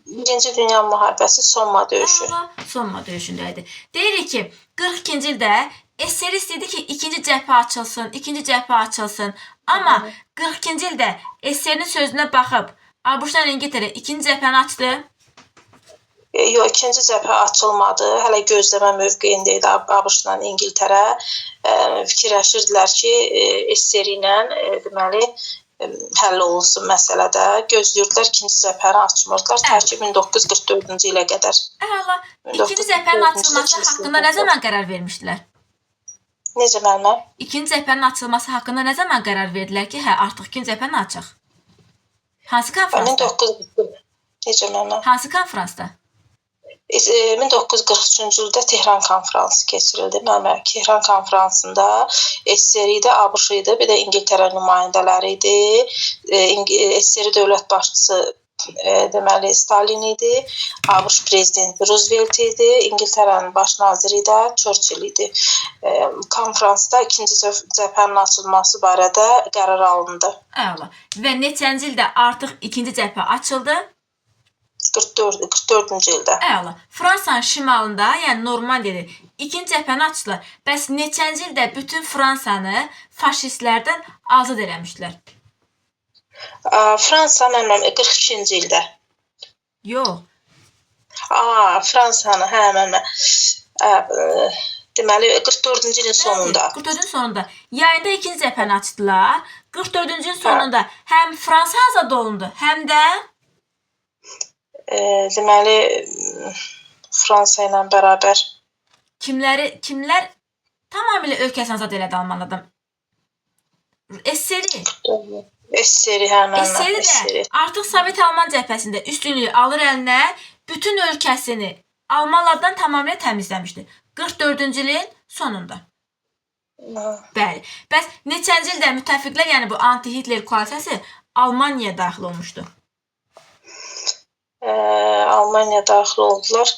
Birinci Dünya müharibəsi Somma döyüşü. Əla. Somma döyüşündə idi. Deyirik ki, 42-ci ildə SSR istəyirdi ki, ikinci cəbhə açılsın, ikinci cəbhə açılsın. Amma 42-ci ildə SSR-nin sözünə baxıb, ABŞ-dan İngiltərə ikinci cəbhəni açdı. Yox, ikinci cəbhə açılmadı. Hələ gözləmə mövqeyində idi ABŞ-la İngiltərə. Fikirləşirdilər ki, SSR ilə deməli həll olunsun məsələdə. Gözləyirdilər, ikinci cəbhəni açmırdılar ta ki 1944-cü ilə qədər. Əla. İkinci cəbhənin açılması haqqında nə zaman qərar vermişdilər? Necə müəllimə? İkinci cəbhənin açılması haqqında nə zaman qərar verdilər ki, hə, artıq ikinci cəbhəni açıq? Hansı konfransda? 1944. Necə müəllimə? Hansı konfransda? 1943-cü ildə Tehran konfransı keçirildi. Müəllimə, Tehran konfransında SSR idi, ABŞ idi, bir də İngiltərə nümayəndələri idi. SSR dövlət başçısı deməli Stalin idi, ABŞ prezidenti Roosevelt idi, İngiltərənin baş naziri də Churchill idi. Konfransda ikinci cəbhənin açılması barədə qərar alındı. Əla. Və neçənci ildə artıq ikinci cəbhə açıldı? 44-cü ildə. Əla. Fransanın şimalında, yəni Normandiyada ikinci cəbhəni açdılar. Bəs neçənci ildə bütün Fransanı faşistlərdən azad eləmişdilər? Fransa mənim 42-ci ildə. Yox. Fransanı, hə mənim. Deməli 44-cü ilin sonunda. 44-cü sonunda. Yayında ikinci cəbhəni açdılar. 44-cü sonunda həm Fransa azad olundu, həm də deməli Fransa ilə bərabər kimlər tamamilə ölkəsini azad elədi Almanlardan? SSR. SSR həmin. SSR də artıq Sovet Alman cəbhəsində üstünlüyü alır əlinə, bütün ölkəsini Almanlardan tamamilə təmizləmişdi. 44-cü ilin sonunda. Bəli. Bəs neçənci ildə müttəfiqlər, yəni bu anti-Hitler koalisiyası Almaniyaya daxil olmuşdu? Almaniya daxil oldular.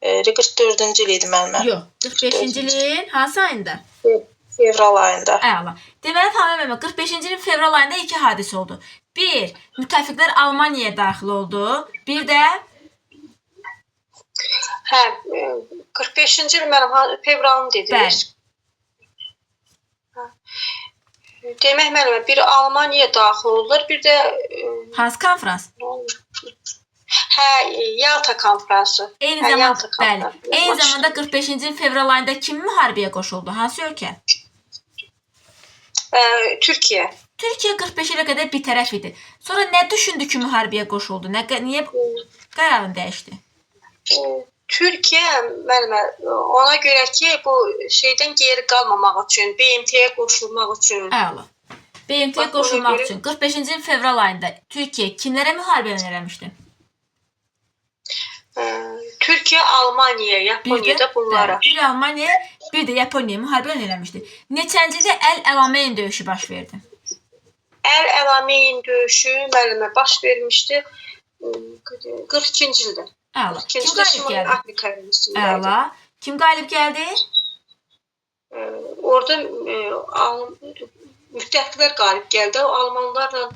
44-cü il idi mənim. Yox, 45-ci ilin hansı ayında? Fevral ayında. Əla. Deməli, tamamilə 45-ci ilin fevral ayında iki hadisə oldu. Bir, müttəfiqlər Almaniyaya daxil oldu. Bir də Hə, 45-ci il mənim fevralını dediniz. Demək müəllimə, bir Almaniyaya daxil oldular, bir də hansı konfrans? Hə, Yalta konfransı. Eyni zamanda, bəli. Eyni zamanda 45-ci ilin fevral ayında kim müharibəyə qoşuldu? Hansı ölkə? Türkiyə. Türkiyə 45 ilə qədər bir tərəf idi. Sonra nə düşündü ki, müharibəyə qoşuldu? Niyə qərarını dəyişdi? Türkiyə müəllimə ona görə ki, bu şeydən geri qalmamaq üçün, BMT-yə qoşulmaq üçün. Əla. BMT-yə qoşulmaq üçün 45-ci fevral ayında Türkiyə kimlərə müharibə eləmişdi? Türkiyə, Almaniya, Yaponiya da bunlara. Bir Almaniya, bir də Yaponiya müharibə eləmişdi. Neçənci ildə Əl-Əlameyn döyüşü baş verdi? Əl-Əlameyn döyüşü müəllimə baş vermişdi 42-ci ildə. Əla. Kim qalib gəldi? Əla. Kim qalib gəldi? Orada müttəfiqlər qalib gəldi. Almanlarla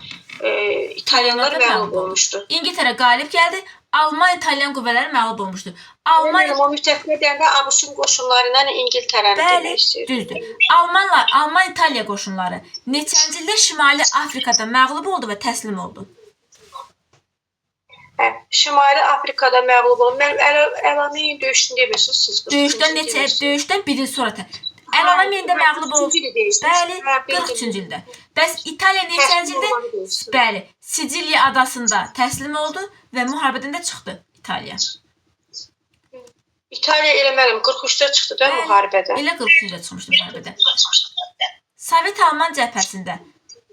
İtalyanlar məğlub olmuşdu. İngiltərə qalib gəldi. Alman, İtalyan qüvvələri məğlub olmuşdu. Alman o müttəfiqlər deyəndə ABŞ-ın qoşunları ilə İngiltərəni demək istəyir. Düzdür. Alman, İtaliya qoşunları neçənci ildə Şimali Afrikada məğlub oldu və təslim oldu? Şimali Afrikada məğlub oldu. Mənim Əl-Əlameyn döyüşünü deyirsiniz siz. Döyüşdən bir il sonra Əl-Əlameyndə məğlub oldu. Bəli, 43-cü ildə. Bəs İtaliya neçənci ildə? Bəli, Siciliya adasında təslim oldu və müharibədən də çıxdı İtaliya. İtaliya elə mənim 43-də çıxdı da müharibədən. Elə 43-də çıxmışdı müharibədən. Sovet-Alman cəbhəsində,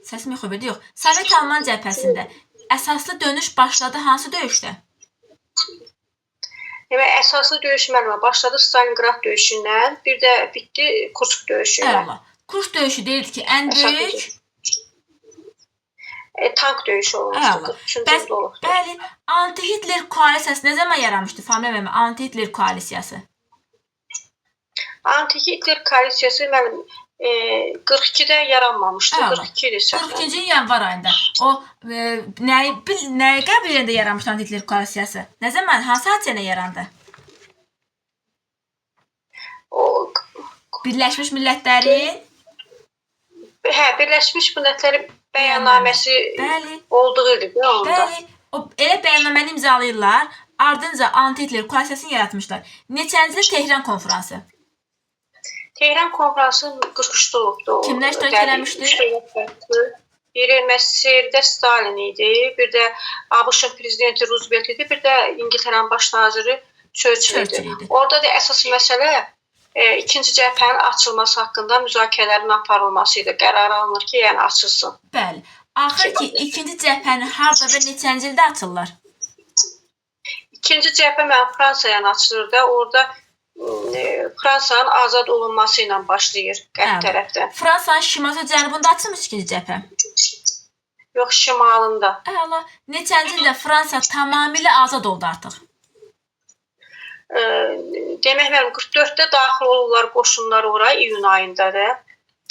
səsim yox, Sovet-Alman cəbhəsində əsaslı dönüş başladı hansı döyüşdə? Demək, əsaslı döyüş mənimə başladı Stalingrad döyüşündən, bir də bitdi Kursk döyüşü ilə. Əla. Kursk döyüşü deyildi ki, ən böyük tank döyüşü olmuşdu. Bəli, Anti-Hitler koalisiyası nə zaman yaranmışdı? Familya Anti-Hitler koalisiyası. Anti-Hitler koalisiyası mənim 42-də yaranmamışdı. 42-ci yanvar ayında. O nəyi qəbul edəndə yaranmışdı Anti-Hitler koalisiyası? Nə zaman, hansı hadisəyə yarandı? Birləşmiş Millətlərin Birləşmiş Millətlərin bəyannaməsi olduğu ildir onda. Bəli, elə bəyannaməni imzalayırlar, ardınca Anti-Hitler koalisiyasını yaratmışlar. Neçənci ildə Tehran konfransı? Tehran konfransı 43-də olubdu. Kimlər iştirak eləmişdi? Biri Məsirdə Stalin idi, bir də ABŞ-ın prezidenti Roosevelt idi, bir də İngiltərənin baş naziri Churchill idi. Orada da əsas məsələ ikinci cəbhənin açılması haqqında müzakirələrin aparılması idi. Qərar alınır ki, yəni açılsın. Bəli. Axır ki, ikinci cəbhəni harda və neçənci ildə açırlar? İkinci cəbhə mənim Fransaya açılır da, orada Fransanın azad olunması ilə başlayır qərb tərəfdən. Fransanın şimalında cənubunda açılmış ikinci cəbhə? Yox, şimalında. Əla. Neçənci ildə Fransa tamamilə azad oldu artıq? Demək mənim 44-də daxil olurlar qoşunlar ora iyun ayında da.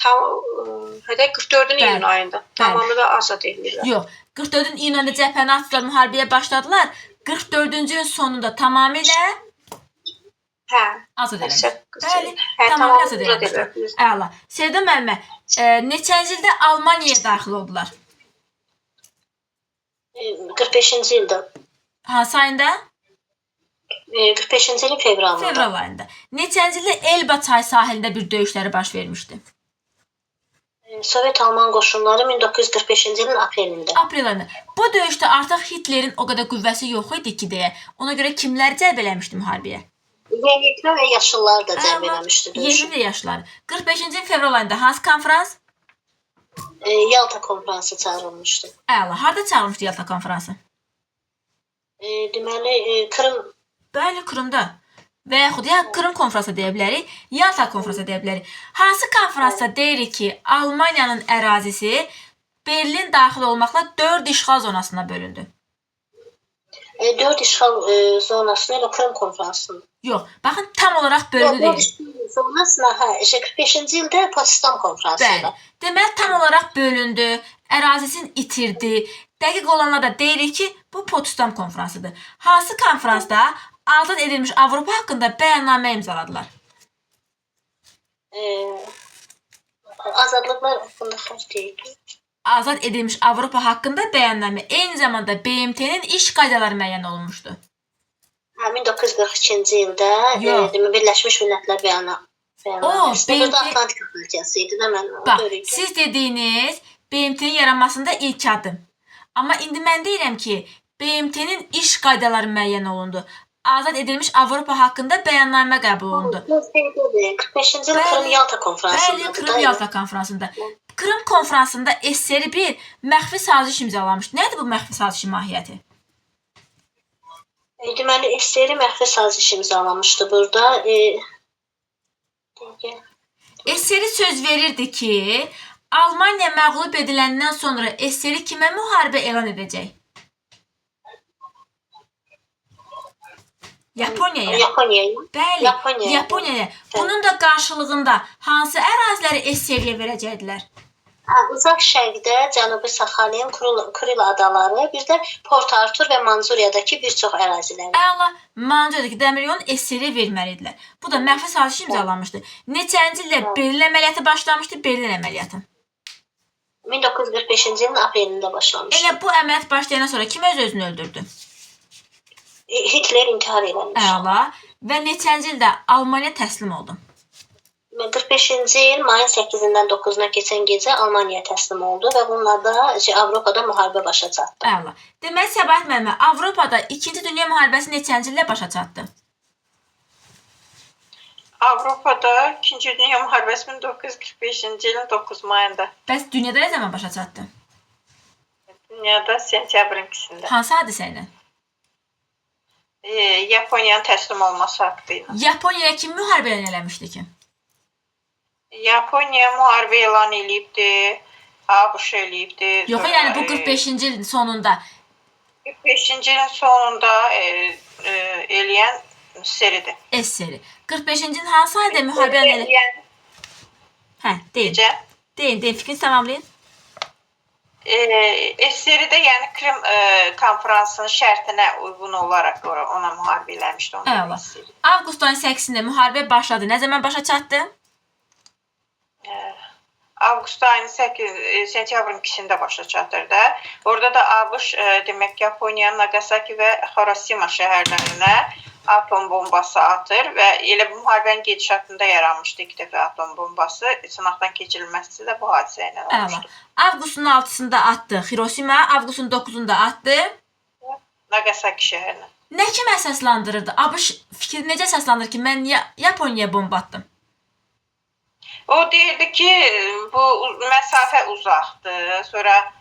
44-ün iyun ayında. Tamamilə azad edilirlər. Yox, 44-ün iyun ayında cəbhəni açdılar, müharibəyə başladılar. 44-cü ilin sonunda tamamilə azad edilmişdir. Bəli, tamamilə azad edilmişdir. Əla. Sevda müəllimə, neçənci ildə Almaniyaya daxil oldular? 45-ci ildə. Hansı ayında? 45-ci ilin fevralında. Fevral ayında. Neçənci ildə Elba çay sahilində bir döyüşləri baş vermişdi? Sovet-Alman qoşunları 1945-ci ilin aprelində. Aprel ayında. Bu döyüşdə artıq Hitlerin o qədər qüvvəsi yox idi ki deyə. Ona görə kimlər cəlb eləmişdi müharibəyə? Yeniliklər və yaşlılar da cəlb eləmişdi döyüşü. Yeni və yaşlılar. 45-ci fevral ayında hansı konfrans? Yalta konfransı çağırılmışdı. Əla. Harda çağırılmışdı Yalta konfransı? Deməli, Krım. Bəli, Krımda. Və yaxud ya Krım konfransı deyə bilərik, Yalta konfransı deyə bilərik. Hansı konfransda deyirik ki, Almaniyanın ərazisi Berlin daxil olmaqla 4 işğal zonasına bölündü? 4 işğal zonasına ilə Krım konfransında. Yox, baxın, tam olaraq bölündü deyil. Zonasına, 45-ci ildə Potsdam konfransında. Bəli, deməli, tam olaraq bölündü, ərazisini itirdi. Dəqiq olanlar da deyirik ki, bu Potsdam konfransıdır. Hansı konfransda azad edilmiş Avropa haqqında bəyannamə imzaladılar? Azadlıqlar haqqında xətt deyil. Azad edilmiş Avropa haqqında bəyannamə eyni zamanda BMT-nin iş qaydaları müəyyən olunmuşdu. 1942-ci ildə Birləşmiş Millətlər bəyannaməsi. Burada Atlantika Partiyası idi də mən. Bax, siz dediyiniz BMT-nin yaranmasında ilk adım. Amma indi mən deyirəm ki, BMT-nin iş qaydaları müəyyən olundu. Azad edilmiş Avropa haqqında bəyannamə qəbul olundu. 45-ci il Krım-Yalta konfransında. Bəli, Krım-Yalta konfransında. Krım konfransında SSR bir məxfi saziş imzalamışdı. Nədir bu məxfi sazişin mahiyyəti? Deməli, SSR məxfi saziş imzalamışdı burada. SSR söz verirdi ki, Almaniya məğlub ediləndən sonra SSR kimə müharibə elan edəcək? Yaponiyaya. Bəli, Yaponiyaya. Bunun da qarşılığında hansı əraziləri SSR-yə verəcəkdilər? Uzaq şərqdə Cənubi Saxalin, Kuril adaları, bir də Port Artur və Manzuriyadakı bir çox ərazilər. Əla, Manzuriyadakı dəmir yolunu SSR-yə verməlidirlər. Bu da məxfi saziş imzalanmışdı. Neçənci ildə Berlin əməliyyatı başlamışdı? Berlin əməliyyatı. 1945-ci ilin aprelində başlamışdı. Elə bu əməliyyat başlayandan sonra kim öz-özünü öldürdü? Hitler intihar eləmiş. Əla. Və neçənci ildə Almaniya təslim oldu? 45-ci il mayın 8-dən 9-una keçən gecə Almaniya təslim oldu və bunlarda Avropada müharibə başa çatdı. Əla. Deməli, Səbahat müəllimə, Avropada 2-ci Dünya müharibəsi neçənci ildə başa çatdı? Avropada 2-ci Dünya müharibəsi 1945-ci ilin 9 mayında. Bəs dünyada nə zaman başa çatdı? Dünyada sentyabrın 2-sində. Hansı hadisə ilə? Yaponiyanın təslim olması haqqı ilə. Yaponiyaya kim müharibə elan eləmişdi ki? Yaponiya müharibə elan eləyibdi, ABŞ eləyibdi. Yox, yəni bu 45-ci ilin sonunda. 45-ci ilin sonunda eləyən SSR-dir. SSR. 45-ci ilin hansı ayda müharibə elan eləmişdi? Hə, deyin. Deyin, fikrinizi tamamlayın. SSR-də yəni Krım konfransının şərtinə uyğun olaraq ona müharibə eləmişdi. Əla. Avqust ayının 8-də müharibə başladı. Nə zaman başa çatdı? Avqust ayının 8, sentyabrın 2-sində başa çatır da. Orada da ABŞ demək Yaponiyanın Nagasaki və Hiroşima şəhərlərinə atom bombası atır və elə bu müharibənin gedişatında yaranmışdı ilk dəfə atom bombası. Sınaqdan keçirilməsi də bu hadisə ilə olmuşdu. Avqustun 6-sında atdı Hiroşima, avqustun 9-unda atdı Nagasaki şəhərinə. Nə kimi əsaslandırırdı? ABŞ fikri necə əsaslandırır ki, mən Yaponiyaya bomba attım? O deyirdi ki, bu məsafə uzaqdır. Sonra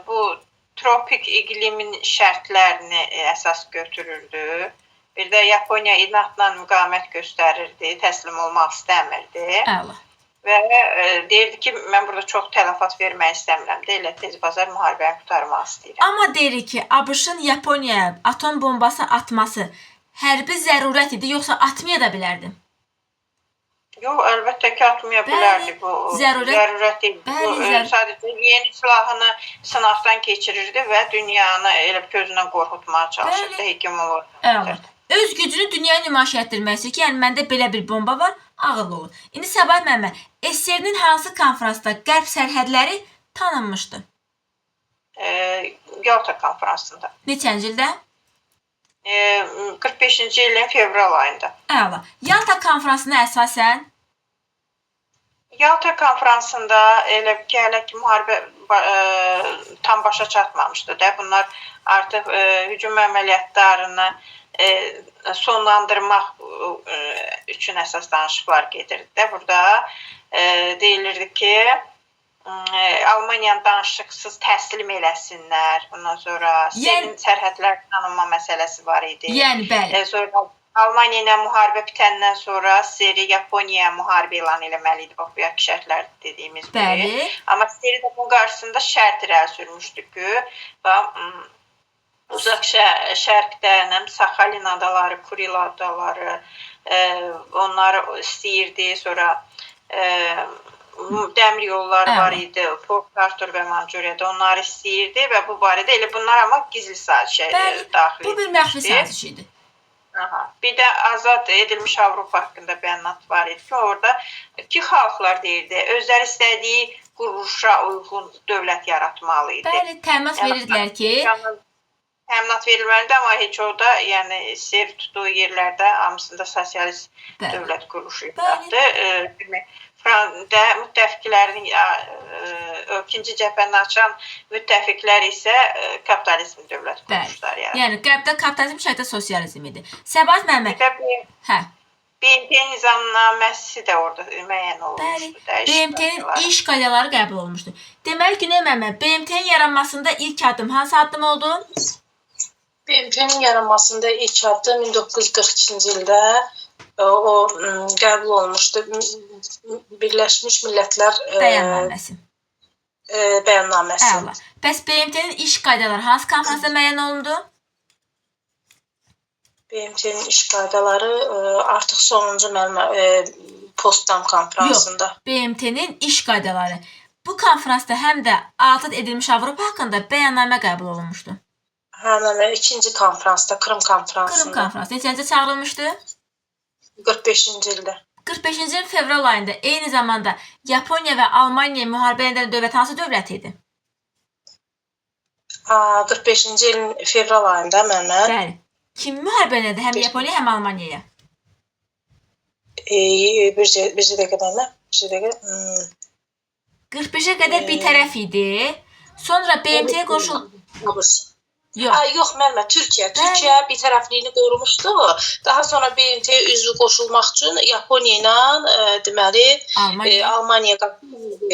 bu tropik iqlimin şərtlərini əsas götürürdü. Bir də Yaponiya inadla müqavimət göstərirdi, təslim olmaq istəmirdi. Əla. Və deyirdi ki, mən burada çox tələfat vermək istəmirəm. Elə tez bazar müharibəni qurtarmaq istəyirəm. Amma deyir ki, ABŞ-ın Yaponiyaya atom bombası atması hərbi zərurət idi, yoxsa atmaya da bilərdi? Yox, əlbəttə ki, atmaya bilərdi. Bu zərurət idi. Sadəcə yeni silahını sınaqdan keçirirdi və dünyanı elə gözündən qorxutmağa çalışırdı, hegemonlar. Əla. Öz gücünü dünyaya nümayiş etdirməsi ki, yəni məndə belə bir bomba var, ağıllı olur. İndi Səbahat müəllimə, SSR-nin hansı konfransda qərb sərhədləri tanınmışdı? Yalta konfransında. Neçənci ildə? 45-ci ilin fevral ayında. Əla. Yalta konfransına əsasən? Yalta konfransında elə ki, hələ ki müharibə tam başa çatmamışdı da. Bunlar artıq hücum əməliyyatlarını sonlandırmaq üçün əsas danışıqlar gedirdi də. Burada deyilirdi ki, Almaniyanın danışıqsız təslim eləsinlər. Ondan sonra sərhədlər tanınma məsələsi var idi. Yəni, bəli. Sonra Almaniya ilə müharibə bitəndən sonra SSR Yaponiyaya müharibə elan eləməli idi. Bax, bu yaxşı şərtlər dediyimiz biri. Bəli. Amma SSR də bunun qarşısında şərt irəli sürmüşdü ki, uzaq şərqdə Saxalin adaları, Kuril adaları, onları istəyirdi. Sonra dəmir yolları var idi, Port Artur və Manzuriyada onları istəyirdi və bu barədə elə bunlar amma gizli sazişə daxil edilmişdi. Bu bir məxfi saziş idi. Bir də azad edilmiş Avropa haqqında bəyanat var idi ki, orada iki xalqlar deyirdi, özləri istədiyi quruluşa uyğun dövlət yaratmalı idi. Bəli, təmas verirdilər ki, təminat verilməlidir, amma heç orada, yəni sev tutduğu yerlərdə hamısında sosialist Bəli. dövlət quruluşu yaratdı. Müttəfiqlərin ikinci cəbhəni açan müttəfiqlər isə kapitalizm dövlət quruluşları yaratdı. Yəni qərbdə kapitalizm, şərqdə sosializm idi. Səbahat müəllimə, hə. BMT nizamnaməsi də orada müəyyən Bəli, olmuşdu. BMT-nin iş qaydaları qəbul olmuşdu. Deməli, Güney müəllimə, BMT-nin yaranmasında ilk addım hansı addım oldu? BMT-nin yaranmasında ilk addım 1942-ci ildə o qəbul olmuşdu. Birləşmiş Millətlər Bəyannaməsi. Bəyannaməsi. Əla. Bəs BMT-nin iş qaydaları hansı konfransda müəyyən olundu? BMT-nin iş qaydaları artıq sonuncu Potsdam konfransında. Yox, BMT-nin iş qaydaları. Bu konfransda həm də azad edilmiş Avropa haqqında bəyannamə qəbul olunmuşdu. Hə, ikinci konfransda, Krım konfransında. Krım konfransı neçəncə çağırılmışdı? 45-ci ildə. 45-ci il fevral ayında eyni zamanda Yaponiya və Almaniya müharibə edən dövlət hansı dövlət idi? 45-ci ilin fevral ayında məndən. Bəli. Kim müharibə edən həm Yaponiya, həm Almaniyaya? Bir dəqiqə mənə. 45-ə qədər bir tərəf idi. Sonra BMT-yə qoşuldu. Yox, müəllimə, Türkiyə bir tərəfliyini qorumuşdu. Daha sonra BMT-yə üzv qoşulmaq üçün Yaponiya ilə deməli Almaniya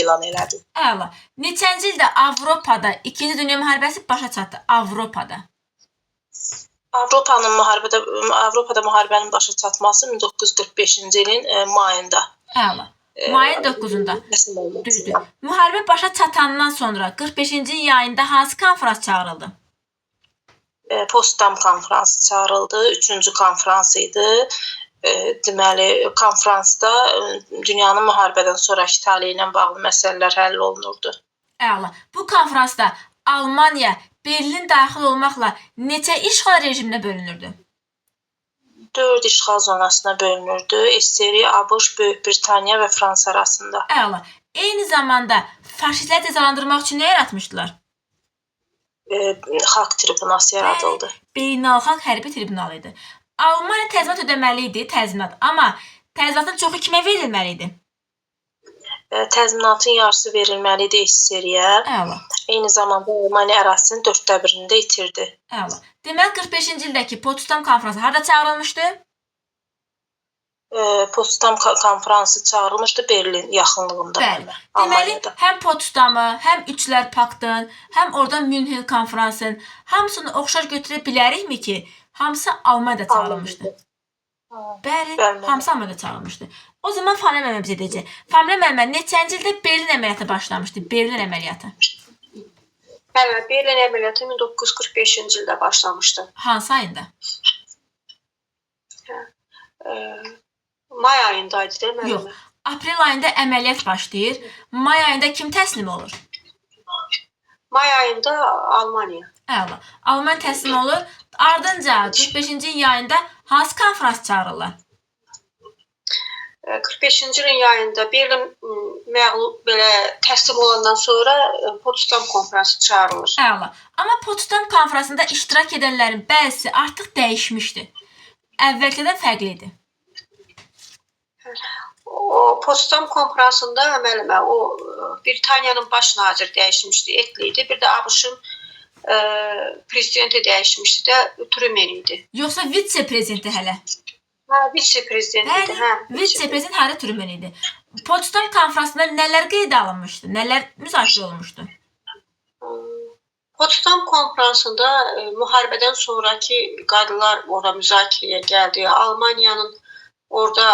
elan elədi. Əla. Neçənci ildə Avropada 2-ci Dünya müharibəsi başa çatdı? Avropada müharibənin başa çatması 1945-ci ilin mayında. Əla. Mayın 9-unda. Düzdür. Müharibə başa çatandan sonra 45-ci yayında hansı konfrans çağırıldı? Potsdam konfransı çağırıldı. 3-cü konfrans idi. Deməli, konfransda dünyanın müharibədən sonraki taleyi ilə bağlı məsələlər həll olunurdu. Əla. Bu konfransda Almaniya, Berlin daxil olmaqla neçə işğal rejiminə bölünürdü? 4 işğal zonasına bölünürdü. SSR, ABŞ, Böyük Britaniya və Fransa arasında. Əla. Eyni zamanda faşistləri cəzalandırmaq üçün nə yaratmışdılar? Xalq tribunası yaradıldı. Beynəlxalq hərbi tribunal idi. Almaniya təzminat ödəməli idi, amma təzminatın çoxu kimə verilməli idi? Təzminatın yarısı verilməli idi SSR-yə. Əla. Eyni zamanda Almaniya ərazisinin 1/4-ni də itirdi. Əla. Deməli 45-ci ildəki Potsdam konfransı harda çağırılmışdı? Potsdam konfransı çağırılmışdı Berlin yaxınlığında. Bəli. Deməli, həm Potsdamı, həm Üçlər Paktın, həm oradan Münhen konfransın hamısını oxşar götürə bilərikmi ki, hamısı Almaniyada çağırılmışdı? Bəli, hamısı Almaniyada çağırılmışdı. O zaman Familya müəllimə bizə deyəcək. Familya müəllimə neçənci ildə Berlin əməliyyatı başlamışdı? Berlin əməliyyatı. Bəli, Berlin əməliyyatı 1945-ci ildə başlamışdı. Hansı ayında? May ayındaydı deyə müəllimə. Yox, aprel ayında əməliyyat başlayır. May ayında kim təslim olur? May ayında Almaniya. Əla. Almaniya təslim olur. Ardınca 45-ci yayında hansı konfrans çağırırlar? 45-ci ilin yayında Berlin belə təslim olandan sonra Potsdam konfransı çağırılır. Əla. Amma Potsdam konfransında iştirak edənlərin bəzisi artıq dəyişmişdi. Əvvəlkidən fərqli idi. O Potsdam konfransında müəllimə o Britaniyanın baş naziri dəyişmişdi, Etli idi. Bir də ABŞ-ın prezidenti dəyişmişdi də Truman idi. Yoxsa vitse-prezidenti hələ? Hə, vitse-prezident idi. Hə, vitse-prezident Harry Truman idi. Potsdam konfransında nələr qeydə alınmışdı? Nələr müzakirə olunmuşdu? Potsdam konfransında müharibədən sonraki qaydalar orada müzakirəyə gəldi. Almaniyanın orada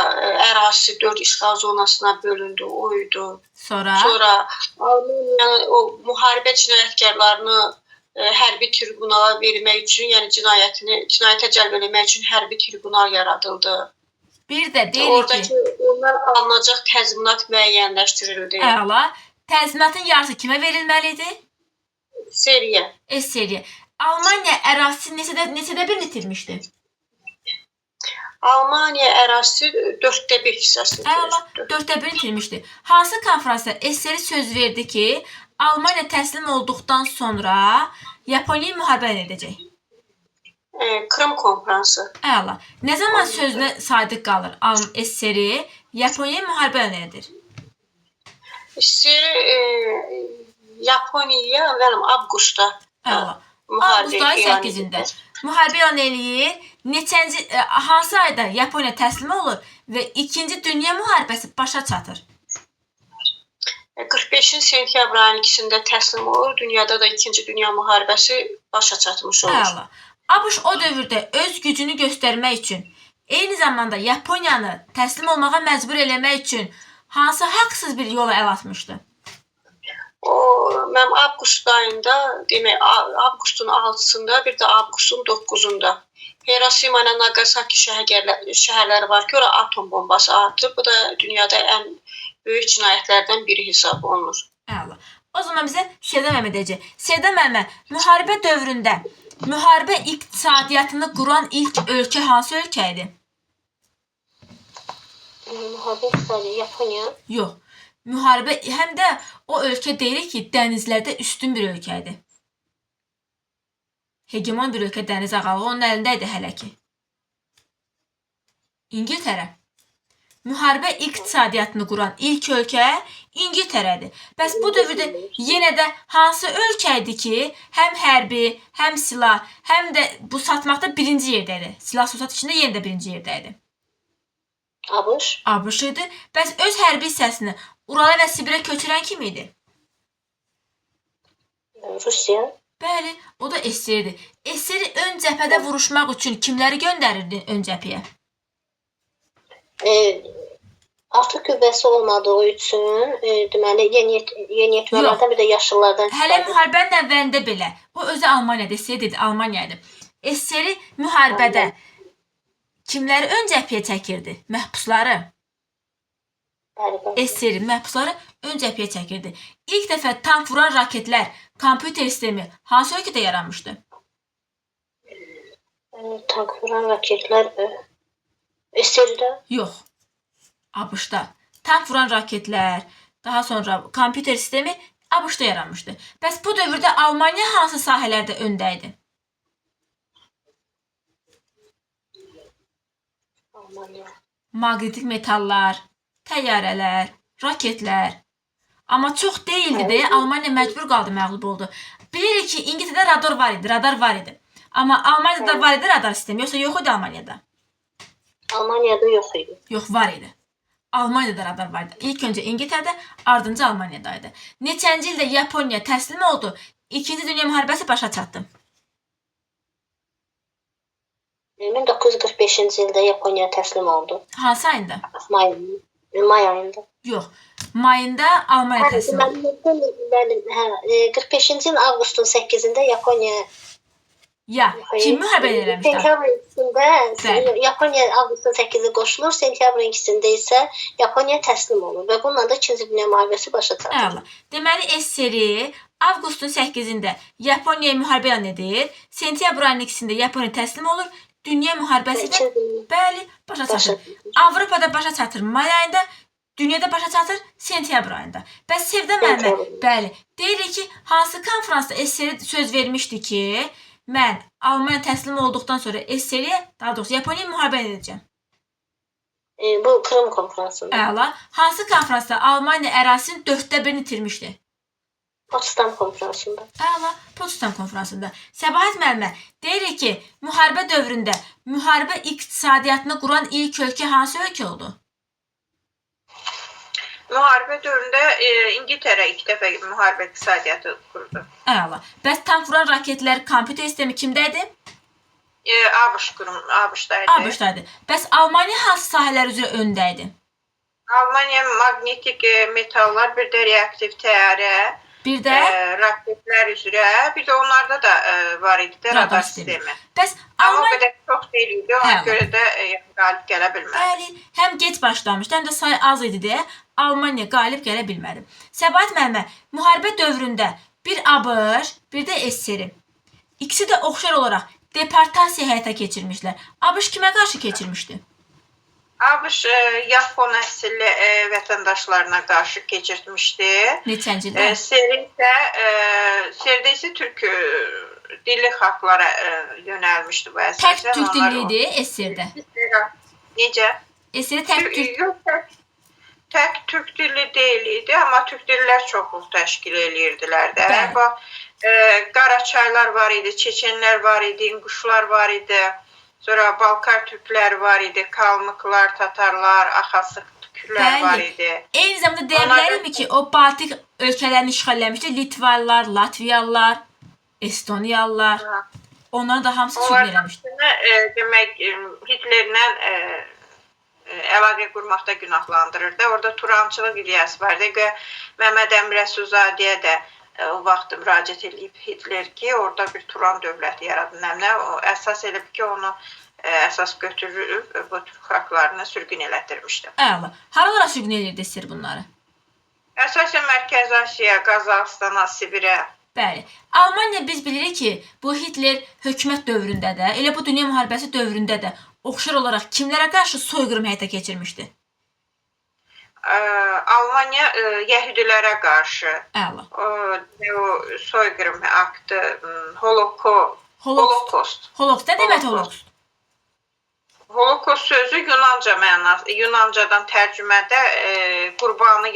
ərazisi 4 işğal zonasına bölündü, oydu. Sonra Almaniyanın o müharibə cinayətkarlarını hərbi tribunala vermək üçün, yəni cinayətə cəlb etmək üçün hərbi tribunal yaradıldı. Bir də deyirik ki, oradakı onlar alınacaq təzminat müəyyənləşdirildi. Əla. Təzminatın yarısı kimə verilməli idi? SSR-yə. SSR-yə. Almaniya ərazisi neçədə bir itirmişdi? Almaniya ərazisi 1/4 hissəsini itirmişdi. 1/4 itirmişdi. Hansı konfransda SSR söz verdi ki, Almaniya təslim olduqdan sonra Yaponiya müharibə edəcək? Krım konfransı. Əla. Nə zaman sözünə sadiq qalır SSR Yaponiyaya müharibə elan edir? Yaponiyaya mənim avqustda Əla. müharibə Avqust ayı elan 8-də edir. müharibə elan eləyir. Neçənci hansı ayda Yaponiya təslim olur və 2-ci Dünya müharibəsi başa çatır? 45-ci sentyabr ayının 2-də təslim olur. Dünyada da 2-ci Dünya müharibəsi başa çatmış olur. Əla. ABŞ o dövrdə öz gücünü göstərmək üçün, eyni zamanda Yaponiyanı təslim olmağa məcbur eləmək üçün hansı haqsız bir yola əl atmışdı? O mənim avqust ayında, demək avqustun 6-sında, bir də avqustun 9-unda Hiroşima ilə Nagasaki şəhərləri var ki, ora atom bombası atıb. Bu da dünyada ən böyük cinayətlərdən biri hesab olunur. Əla. O zaman bizə Sevda müəllimə deyəcək. Sevda müəllimə, müharibə dövründə müharibə iqtisadiyyatını quran ilk ölkə hansı ölkə idi? Müharibə iqtisadi Yaponiya. Yox. Müharibə həm də o ölkə deyirik ki, dənizlərdə üstün bir ölkə idi. Hegemon bir ölkə dəniz ağalığı onun əlində idi hələ ki. İngiltərə. Müharibə iqtisadiyyatını quran ilk ölkə İngiltərədir. Bəs bu dövrdə yenə də hansı ölkə idi ki, həm hərbi, həm silah, həm də bu satmaqda birinci yerdə idi? Silah sursat içində yenə də birinci yerdə idi. ABŞ. ABŞ idi. Bəs öz hərbi hissəsini Urala və Sibirə köçürən kim idi? Rusiya. Bəli, o da SSR-dir. SSR ön cəbhədə vuruşmaq üçün kimləri göndərirdi ön cəbhəyə? Artıq qüvvəsi olmadığı üçün deməli yeniyetmələrdən bir də yaşlılardan Hələ müharibənin əvvəlində belə. O özü Almaniyada, SSR dedi, Almaniyada. SSR müharibədə kimləri ön cəbhəyə çəkirdi? Məhbusları. SSR məhbusları ön cəbhəyə çəkirdi. İlk dəfə tank vuran raketlər, kompüter sistemi hansı ölkədə yaranmışdı? Tank vuran raketlər SSR-də? Yox. ABŞ-da. Tank vuran raketlər, daha sonra kompüter sistemi ABŞ-da yaranmışdı. Bəs bu dövrdə Almaniya hansı sahələrdə öndə idi? Almaniya. Maqnetik metallar, təyyarələr, raketlər. Amma çox deyildi deyə Almaniya məcbur qaldı, məğlub oldu. Bilirik ki, İngiltərədə radar var idi. Amma Almaniyada var idi radar sistemi, yoxsa yox idi Almaniyada? Almaniyada yox idi. Yox, var idi. Almaniyada radar var idi. İlk öncə İngiltərədə, ardınca Almaniyada idi. Neçənci ildə Yaponiya təslim oldu, 2-ci Dünya müharibəsi başa çatdı. 1945-ci ildə Yaponiya təslim oldu. Hansı ayında? May ayında. Yox, mayında Almaniya təslim oldu. 45-ci il avqustun 8-də Yaponiya kim müharibə eləmişdi? Sentyabrın 2-də Yaponiya avqustun 8-i qoşulur, sentyabrın 2-də isə Yaponiya təslim olur və bununla da 2-ci Dünya müharibəsi başa çatır. Əla. Deməli SSR avqustun 8-də Yaponiyaya müharibə elan edir, sentyabr ayının 2-də Yaponiya təslim olur, Dünya müharibəsi də bəli başa çatır. Avropada başa çatır may ayında, dünyada başa çatır sentyabr ayında. Bəs Sevda müəllimə, bəli, deyirik ki, hansı konfransda SSR söz vermişdi ki, mən Almaniya təslim olduqdan sonra SSR-yə, daha doğrusu Yaponiyaya müharibə edəcəm. Bu Krım konfransında. Əla. Hansı konfransda Almaniya ərazisinin 1/4-ni itirmişdi? Potsdam konfransında. Əla, Potsdam konfransında. Səbahat müəllimə, deyirik ki, müharibə dövründə müharibə iqtisadiyyatını quran ilk ölkə hansı ölkə oldu? Müharibə dövründə İngiltərə ilk dəfə müharibə iqtisadiyyatı qurdu. Əla. Bəs tank vuran raketlər, kompüter sistemi kimdədir? ABŞ-daydı. ABŞ-daydı. Bəs Almaniya hansı sahələr üzrə öndə idi? Almaniya maqnetik metallar, bir də reaktiv təyyarə, bir də raketlər üzrə, bir də onlarda da var idi də radar sistemi. Bəs Amma o qədər çox deyil idi, ona görə də qalib gələ bilmədi. Bəli, həm geç başlamışdı, həm də sayı az idi deyə Almaniya qalib gələ bilmədi. Səbahat müəllimə, müharibə dövründə bir ABŞ, bir də SSR. İkisi də oxşar olaraq deportasiya həyata keçirmişlər. ABŞ kimə qarşı keçirmişdi? ABŞ Yapon əsilli vətəndaşlarına qarşı keçirmişdi. Neçənci ildə? SSR-də isə türk dilli xalqlara yönəlmişdi bu Tək əsasən. türk Onlar dilli idi esirdə. Necə? Esirdə tək türk. Yox, tək türk dilli deyil idi, amma türk dillilər çoxluq təşkil edirdilər də. Bəli. Bax, Qaraçaylar var idi, Çeçenlər var idi, İnguşlar var idi. Sonra Balkar türklər var idi, Kalmıklar, Tatarlar, Axasıq türklər var idi. Eyni zamanda deyə bilərikmi ki, o Baltik ölkələrini işğal eləmişdi. Litvalılar, Latviyalılar, Estoniyalılar. Onları da hamısı işğal eləmişdi. Demək, Hitlerlə əlaqə qurmaqda günahlandırırdı. Orada Turançılıq ideyası vardı. Məhəmməd Əmin Rəsulzadəyə də o vaxt müraciət edib Hitler ki, orada bir Turan dövləti yaradın. O əsas edib ki, onu əsas götürüb bu türk xalqlarını sürgün elətdirmişdi. Əla. Haralara sürgün edirdi esir bunları? Əsasən Mərkəzi Asiya, Qazaxstana, Sibirə. Bəli. Almaniya biz bilirik ki, bu Hitler hökumət dövründə də, elə bu dünya müharibəsi dövründə də oxşar olaraq kimlərə qarşı soyqırım həyata keçirmişdi? Almaniya yəhudilərə qarşı Əla. o soyqırım aktı, Holokost. Holokost nə demək Holokost? Holokost sözü Yunanca mənası, Yunancadan tərcümədə qurbanı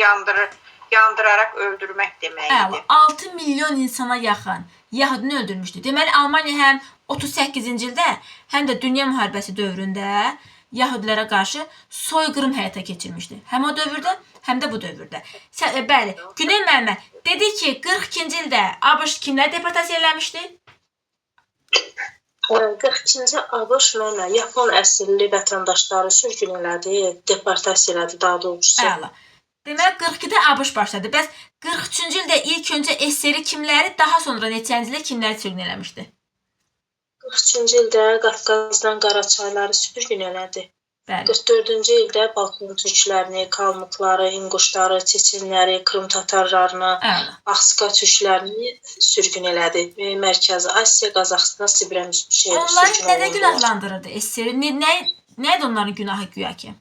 yandıraraq öldürmək deməkdir. 6 milyon insana yaxın yəhudini öldürmüşdü. Deməli Almaniya həm 38-ci ildə, həm də dünya müharibəsi dövründə yəhudilərə qarşı soyqırım həyata keçirmişdi. Həm o dövrdə, həm də bu dövrdə. Bəli, Güney müəllimə dedi ki, 42-ci ildə ABŞ kimləri deportasiya eləmişdi? 42-ci ABŞ mənə Yapon əsilli vətəndaşları sürgün elədi, deportasiya elədi daha doğrusu. Əla. Deməli 42-də ABŞ başladı. Bəs 43-cü ildə ilk öncə SSR kimləri, daha sonra neçənci ildə kimləri sürgün eləmişdi? 43-cü ildə Qafqazdan Qaraçayları sürgün elədi. Bəli. 44-cü ildə Balkan türklərini, Kalmıkları, İnguşları, Çeçenləri, Krım tatarlarını, Axsıqa türklərini sürgün elədi. Mərkəzi Asiya, Qazaxıstan, Sibirə sürgün elədi. Onları nədə günahlandırırdı SSR? Nə idi onların günahı güya ki?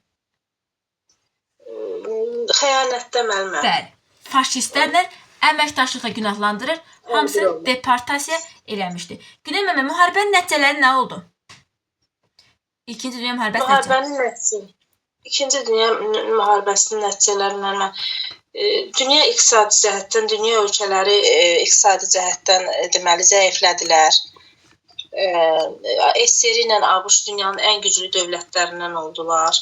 Xəyanətdə müəllimə. Bəli. Faşistlərlə əməkdaşlıqla günahlandırır, hamısını deportasiya eləmişdi. Güney müəllimə, müharibənin nəticələri nə oldu? İkinci Dünya müharibəsi nəticələri. İkinci Dünya müharibəsinin nəticələrindən dünya iqtisadi cəhətdən, dünya ölkələri iqtisadi cəhətdən deməli zəiflədilər. SSR ilə ABŞ dünyanın ən güclü dövlətlərindən oldular.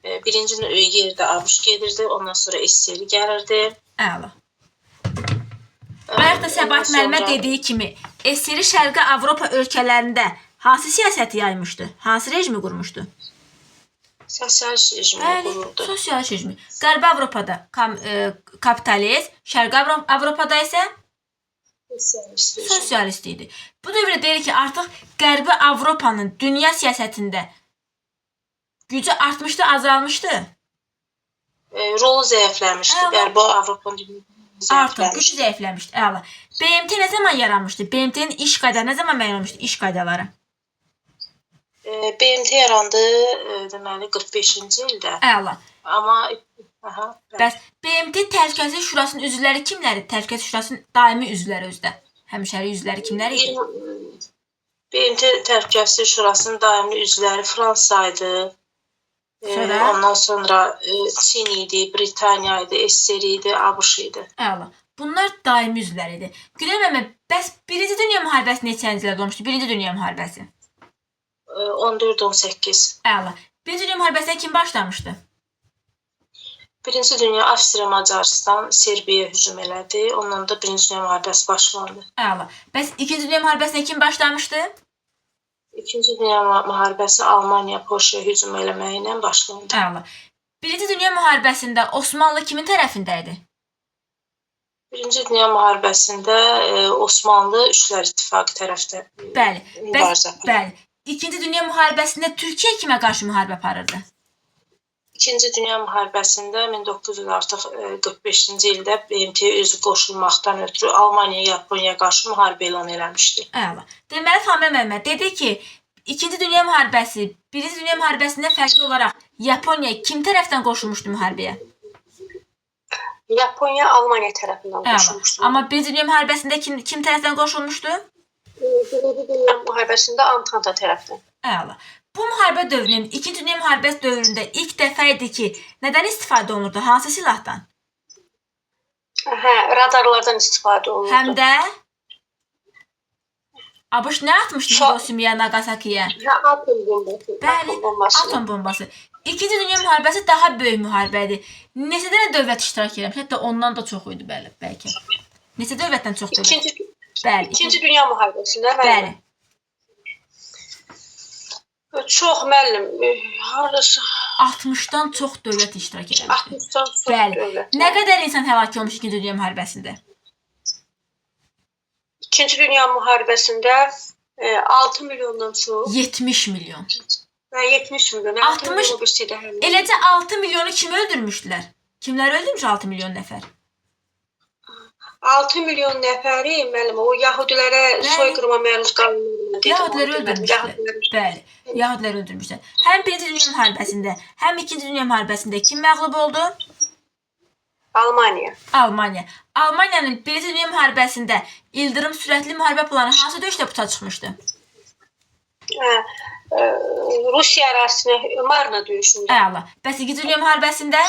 Birinci yerdə ABŞ gedirdi, ondan sonra SSR gəlirdi. Əla. Bayaq da Səbat müəllimə dediyi kimi, SSR Şərqi Avropa ölkələrində hansı siyasəti yaymışdı? Hansı rejimi qurmuşdu? Sosialist rejimi quruldu. Sosialist rejimi. Qərbi Avropada kapitalist, Şərqi Avropada isə sosialist idi. Bu dövrdə deyirik ki, artıq Qərbi Avropanın dünya siyasətində gücü artmışdı, azalmışdı. Rolu zəifləmişdi. Qərbi Avropanın zəifləmişdi. Artıq gücü zəifləmişdi. Əla. BMT nə zaman yaranmışdı? BMT-nin iş qaydaları nə zaman müəyyən olmuşdu? İş qaydaları. BMT yarandı deməli 45-ci ildə. Əla. Amma bəs BMT Təhlükəsizlik Şurasının üzvləri kimlərdir? Təhlükəsizlik Şurasının daimi üzvləri özdə. Həmişəri üzvləri kimlər idi? BMT Təhlükəsizlik Şurasının daimi üzvləri Fransa idi. Ondan sonra Çin idi, Britaniya idi, SSR idi, ABŞ idi. Əla. Bunlar daimi üzvlər idi. Güney müəllimə, bəs Birinci Dünya müharibəsi neçənci ildə olmuşdu? Birinci Dünya müharibəsi. 14-18. Əla. Birinci Dünya müharibəsinə kim başlamışdı? Birinci Dünya Avstriya, Macaristan, Serbiyaya hücum elədi. Ondan da Birinci Dünya müharibəsi başlandı. Əla. Bəs İkinci Dünya müharibəsinə kim başlamışdı? İkinci Dünya müharibəsi Almaniya, Polşaya hücum eləməyi ilə başlandı. Əla. Birinci Dünya müharibəsində Osmanlı kimin tərəfində idi? Birinci Dünya müharibəsində Osmanlı Üçlər İttifaqı tərəfdə. Bəli. Bəli. İkinci Dünya müharibəsində Türkiyə kimə qarşı müharibə aparırdı? İkinci Dünya müharibəsində 1945-ci ildə BMT-yə üzv qoşulmaqdan ötürü Almaniya, Yaponiyaya qarşı müharibə elan eləmişdi. Əla. Deməli Famil müəllimə dedi ki, İkinci Dünya müharibəsi Birinci Dünya müharibəsindən fərqli olaraq Yaponiya kim tərəfdən qoşulmuşdu müharibəyə? Yaponiya Almaniya tərəfindən qoşulmuşdu. Amma Birinci Dünya müharibəsində kim tərəfdən qoşulmuşdu? Birinci Dünya müharibəsində Antanta tərəfdən. Əla. Bu müharibə dövrünün, 2-ci Dünya müharibəsi dövründə ilk dəfə idi ki, nədən istifadə olunurdu? Hansı silahdan? Hə, radarlardan istifadə olunurdu. Həm də ABŞ nə atmışdı Hiroşimaya, Nagasakiyə? Hə, atom bombası. Bəli, atom bombası. 2-ci Dünya müharibəsi daha böyük müharibə idi. Neçə dənə dövlət iştirak edirmiş? Hətta ondan da çox idi bəlkə. Neçə dövlətdən çox dövlət? Bəli. İkinci Dünya müharibəsində Bəli. Çox müəllim, hardasa 60-dan çox dövlət iştirak etmişdi. 60-dan çox Bəli. dövlət. Nə qədər insan həlak olmuş 2-ci Dünya müharibəsində? İkinci Dünya müharibəsində 6 milyondan çox. 70 milyon. Və 70 milyon. 60 milyon. Eləcə 6 milyonu kim öldürmüşdülər? Kimlər öldürmüş 6 milyon nəfər? 6 milyon nəfəri müəllim o yahudilərə soyqırıma məruz qalmışlar. Yahudiləri öldürmüşlər. Bəli, Yahudiləri öldürmüşlər. Həm 1-ci Dünya müharibəsində, həm 2-ci Dünya müharibəsində kim məğlub oldu? Almaniya. Almaniya. Almaniyanın 1-ci Dünya müharibəsində ildırım sürətli müharibə planı hansı döyüşdə puça çıxmışdı? Rusiya ərazisinə Marna döyüşündə. Əla. Bəs 2-ci Dünya müharibəsində?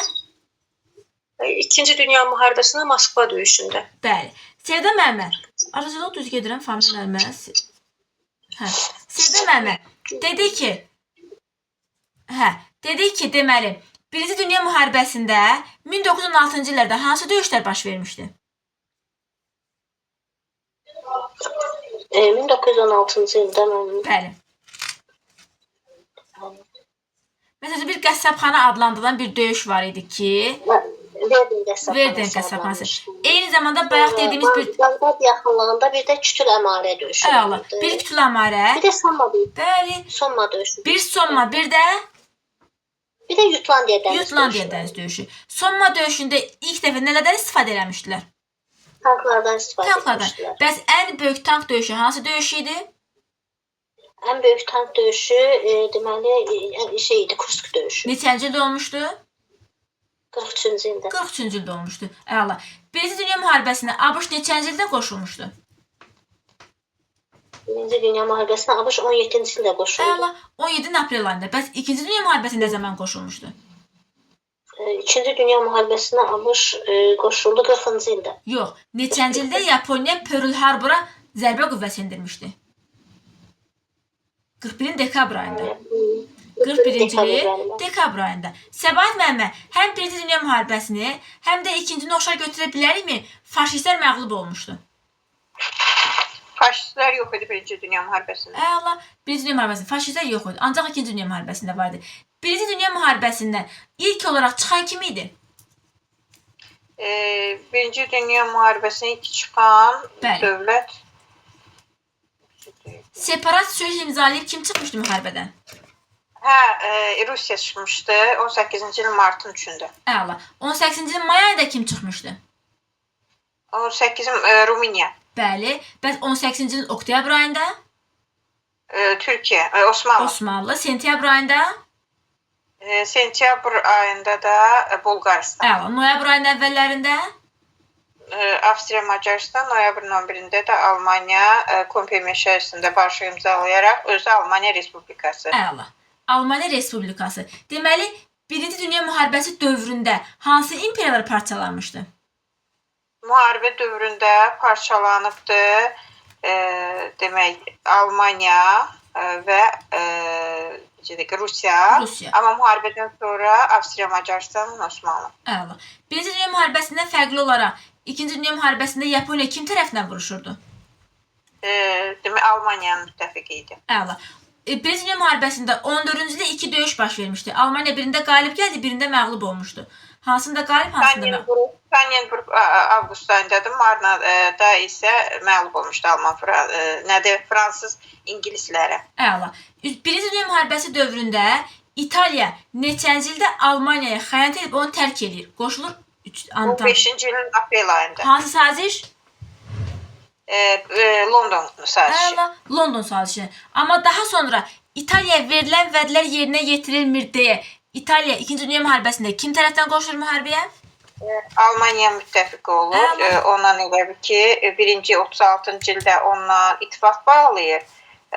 İkinci Dünya müharibəsində Moskva döyüşündə. Bəli. Sevda müəllimə, aracılığı düz gedirəm Famil müəllimə. Hə. Sevda müəllimə dedi ki, deməli, 1-ci Dünya müharibəsində 1916-cı illərdə hansı döyüşlər baş vermişdi? 1916-cı ildə Bəli. Məsələn, bir qəssabxana adlandırılan bir döyüş var idi ki, Verden qəssabxanası. Eyni zamanda bayaq dediyimiz bir Bağdad yaxınlığında bir də Kütül Əmarə döyüşü. Əla. Bir Kütül Əmarə. Bir də Somma döyüşü. Bəli. Somma döyüşü. Bir Somma, bir də Jutlandiya dəniz Jutlandiya dəniz döyüşü. Somma döyüşündə ilk dəfə nələrdən istifadə eləmişdilər? Tanklardan istifadə Tanklardan. etmişdilər. Bəs ən böyük tank döyüşü hansı döyüş idi? Ən böyük tank döyüşü deməli idi, Kursk döyüşü. Neçənci ildə olmuşdu? 43-cü ildə. 43-cü ildə olmuşdu. Əla. 1-ci Dünya müharibəsinə ABŞ neçənci ildə qoşulmuşdu? 1-ci Dünya müharibəsinə ABŞ 17-ci ildə qoşuldu. Əla. 17 aprel ayında. Bəs 2-ci Dünya müharibəsi nə zaman qoşulmuşdu? 2-ci Dünya müharibəsinə ABŞ qoşuldu 40-cı ildə. Yox. Neçənci ildə Yaponiya Pearl Harbora zərbə qüvvəsi endirmişdi? 41-in dekabr ayında. 41-ci il dekabr ayında. Səbahat müəllimə, həm 1-ci Dünya müharibəsini, həm də 2-cini oxşar götürə bilərikmi? Faşistlər məğlub olmuşdu. Faşistlər yox idi 1-ci Dünya müharibəsində. Əla. 1-ci Dünya müharibəsində faşistlər yox idi. Ancaq 2-ci Dünya müharibəsində var idi. 1-ci Dünya müharibəsindən ilk olaraq çıxan kim idi? 1-ci Dünya müharibəsində ilk çıxan dövlət Separat sülh imzalayıb kim çıxmışdı müharibədən? Hə, Rusiya çıxmışdı 18-ci ilin martın 3-ündə. Əla. 18-ci ilin may ayında kim çıxmışdı? 18 Rumıniya. Bəli. Bəs 18-ci ilin oktyabr ayında? Türkiyə, Osmanlı. Osmanlı. Sentyabr ayında? Sentyabr ayında da Bulqaristan. Əla. Noyabr ayının əvvəllərində? Avstriya, Macarıstan, noyabrın 11-də də Almaniya Kompi məşərisində barışıq imzalayaraq özü Almaniya Respublikası. Əla. Almaniya Respublikası. Deməli, 1-ci Dünya müharibəsi dövründə hansı imperiyalar parçalanmışdı? Müharibə dövründə parçalanıbdı, demək, Almaniya və Rusiya. Amma müharibədən sonra Avstriya, Macarıstan, Osmanlı. Əla. 1-ci Dünya müharibəsindən fərqli olaraq 2-ci Dünya müharibəsində Yaponiya kim tərəfindən vuruşurdu? Demək, Almaniyanın müttəfiqi idi. Əla. 1-ci Dünya müharibəsində 14-cü ildə 2 döyüş baş vermişdi. Almaniya birində qalib gəldi, birində məğlub olmuşdu. Hansında qalib, hansında məğlub? Tannenburg avqust ayındadır. Marnada isə məğlub olmuşdu Alman, fransız ingilislərə. Əla. 1-ci Dünya müharibəsi dövründə İtaliya neçənci ildə Almaniyaya xəyanət edib onu tərk edir? Qoşulur 15-ci ilin aprel ayında. Hansı saziş? London sazişi. Əla. London sazişi. Amma daha sonra İtaliyaya verilən vədlər yerinə yetirilmir deyə İtaliya 2-ci Dünya müharibəsində kim tərəfdən qoşulur müharibəyə? Almaniya müttəfiq olur. Əla. Ondan elə bil ki, birinci 36-cı ildə onunla ittifaq bağlayır.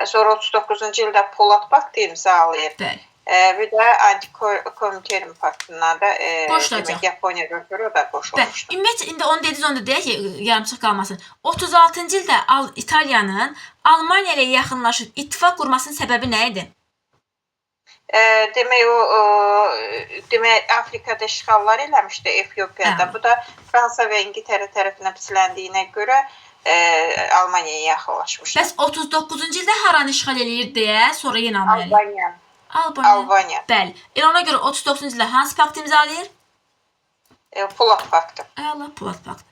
Sonra 39-cu ildə Polad paktı imzalayır. Bəli. Bir də Antikomintern paktına da Qoşulacaq. Yaponiyadan sonra da Bəli. qoşulmuşdu. Ümumiyyətlə indi onu dediniz, onu da deyək ki, yarımçıq qalmasın. 36-cı ildə İtaliyanın Almaniya ilə yaxınlaşıb ittifaq qurmasının səbəbi nə idi? Demək Afrikada işğallar eləmişdi Efiopiyada. Hə. Bu da Fransa və İngiltərə tərəfindən pisləndiyinə görə Almaniyaya yaxınlaşmışdı. Bəs 39-cu ildə haranı işğal eləyir deyə sonra yenə Almaniya. Albaniya. Albaniya. Bəli. Elə ona görə 39-cu ildə hansı pakt imzalayır? Polad paktı. Əla, Polad paktı.